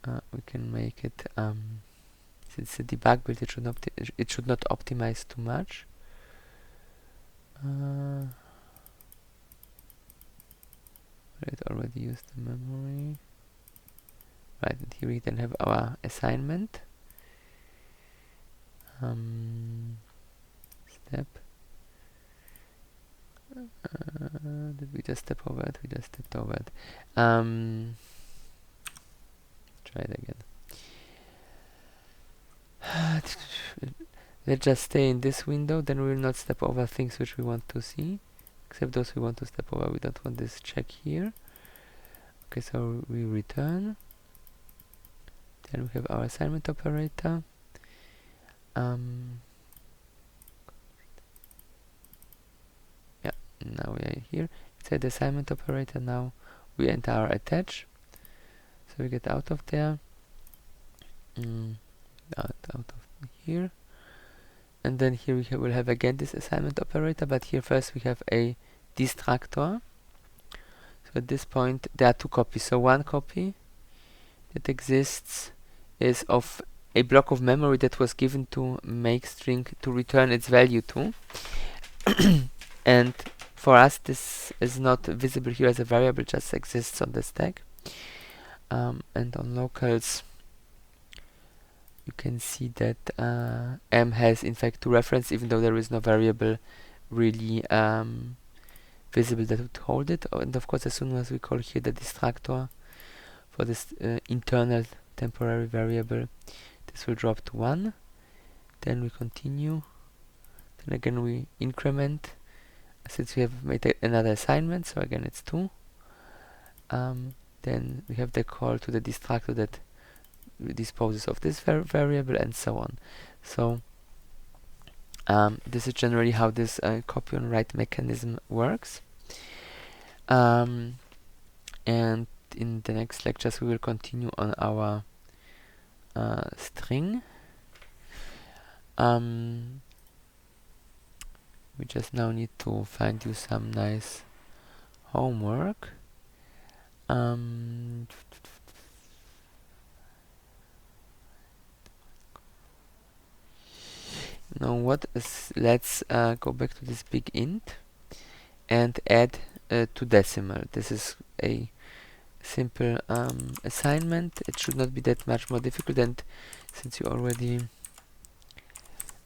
we can make it, since the debug build, it should not optimize too much. It already used the memory. Right, and here we then have our assignment. Step. Did we just step over it? We just stepped over it. Try it again. Let's just stay in this window, then we will not step over things which we want to see. Except those we want to step over. We don't want this check here. Okay, so we return. Then we have our assignment operator. Yeah, now we are here. Inside the assignment operator now we enter our attach. So we get out of there. Out of here. And then here we will have again this assignment operator, but here first we have a distractor. So at this point there are two copies. So one copy that exists is of a block of memory that was given to make string to return its value to. And for us this is not visible here as a variable, just exists on the stack. And on locals you can see that M has in fact two reference, even though there is no variable really visible that would hold it. And of course, as soon as we call here the distractor for this internal temporary variable, this will drop to 1. Then we continue. Then again we increment, since we have made another assignment, so again it's 2. Then we have the call to the distractor that disposes of this variable, and so on. So this is generally how this copy on write mechanism works. And in the next lectures we will continue on our string. We just now need to find you some nice homework. Now what is, let's go back to this big int and add to decimal. This is a simple assignment. It should not be that much more difficult, and since you already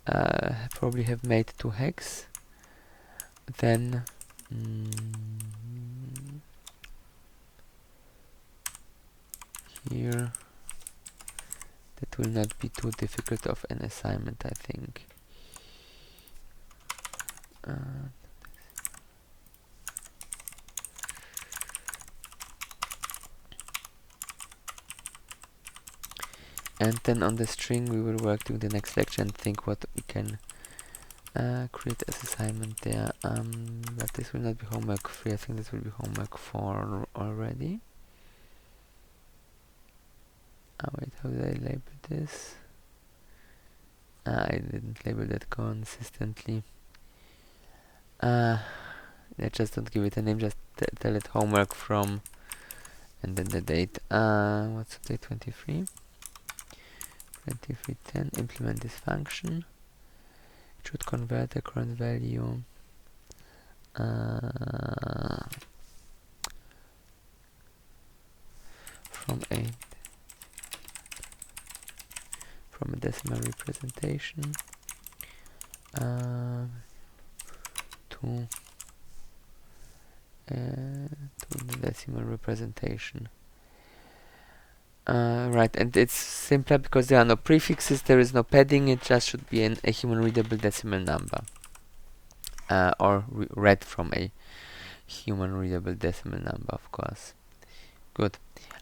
probably have made 2 hex, then here that will not be too difficult of an assignment, I think. And then on the string we will work during the next lecture and think what we can create as assignment there. But this will not be homework 3, I think this will be homework 4 already. Wait, how did I label this? I didn't label that consistently. Let's just don't give it a name, just tell it homework from, and then the date. What's the date? 23. 2310. Implement this function. It should convert the current value from a decimal representation to the decimal representation. Right, and it's simpler because there are no prefixes, there is no padding, it just should be a human readable decimal number, or read from a human readable decimal number, of course. Good.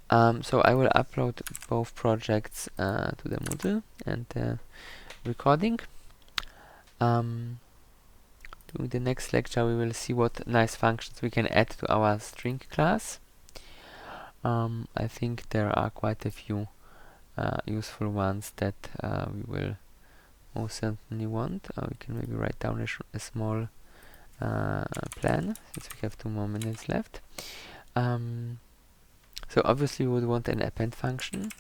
So I will upload both projects to the Moodle and the recording. During the next lecture we will see what nice functions we can add to our string class. I think there are quite a few useful ones that we will most certainly want. We can maybe write down a small plan, since we have 2 more minutes left. So obviously we would want an append function,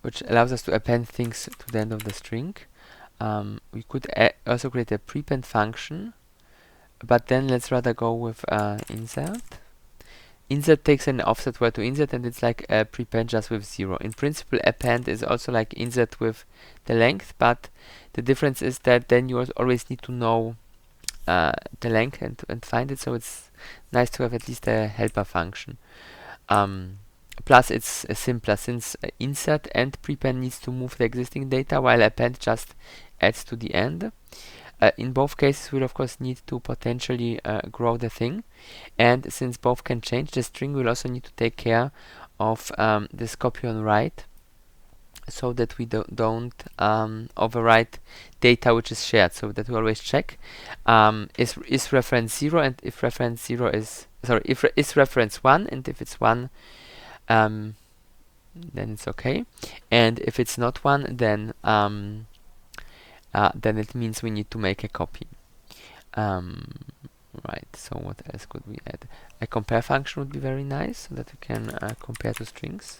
which allows us to append things to the end of the string. We could also create a prepend function, but then let's rather go with insert. Insert takes an offset where to insert, and it's like a prepend just with 0. In principle, append is also like insert with the length, but the difference is that then you always need to know the length and find it, so it's nice to have at least a helper function. Plus it's simpler, since insert and prepend needs to move the existing data, while append just adds to the end. In both cases we'll of course need to potentially grow the thing, and since both can change, the string will also need to take care of this copy on write, so that we don't overwrite data which is shared, so that we always check is reference 0, and if reference 0 is if is reference 1, and if it's 1 then it's okay, and if it's not 1 then it means we need to make a copy. Right, so what else could we add? A compare function would be very nice, so that we can compare two strings.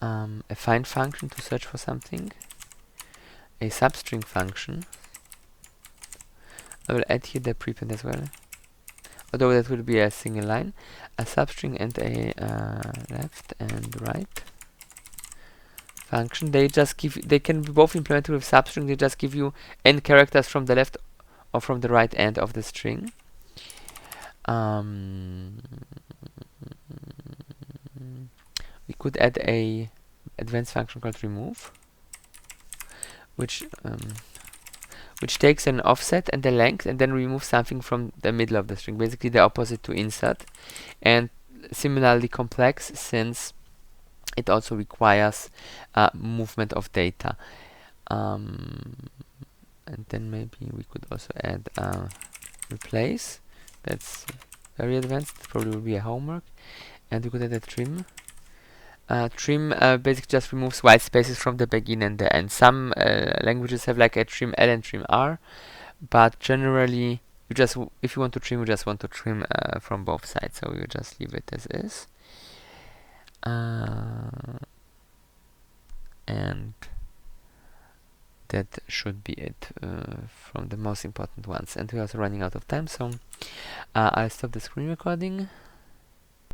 A find function to search for something. A substring function. I will add here the prepend as well, although that will be a single line. A substring and a left and right function. They can be both implemented with substring. They just give you n characters from the left or from the right end of the string. We could add a advanced function called remove, which takes an offset and the length and then removes something from the middle of the string, basically the opposite to insert, and similarly complex since it also requires movement of data. And then maybe we could also add replace. That's very advanced, probably will be a homework. And we could add a trim. Trim basically just removes white spaces from the begin and the end. Some languages have like a trim L and trim R, but generally you just if you want to trim, you just want to trim from both sides, so you just leave it as is. And that should be it from the most important ones. And we're also running out of time, so I'll stop the screen recording.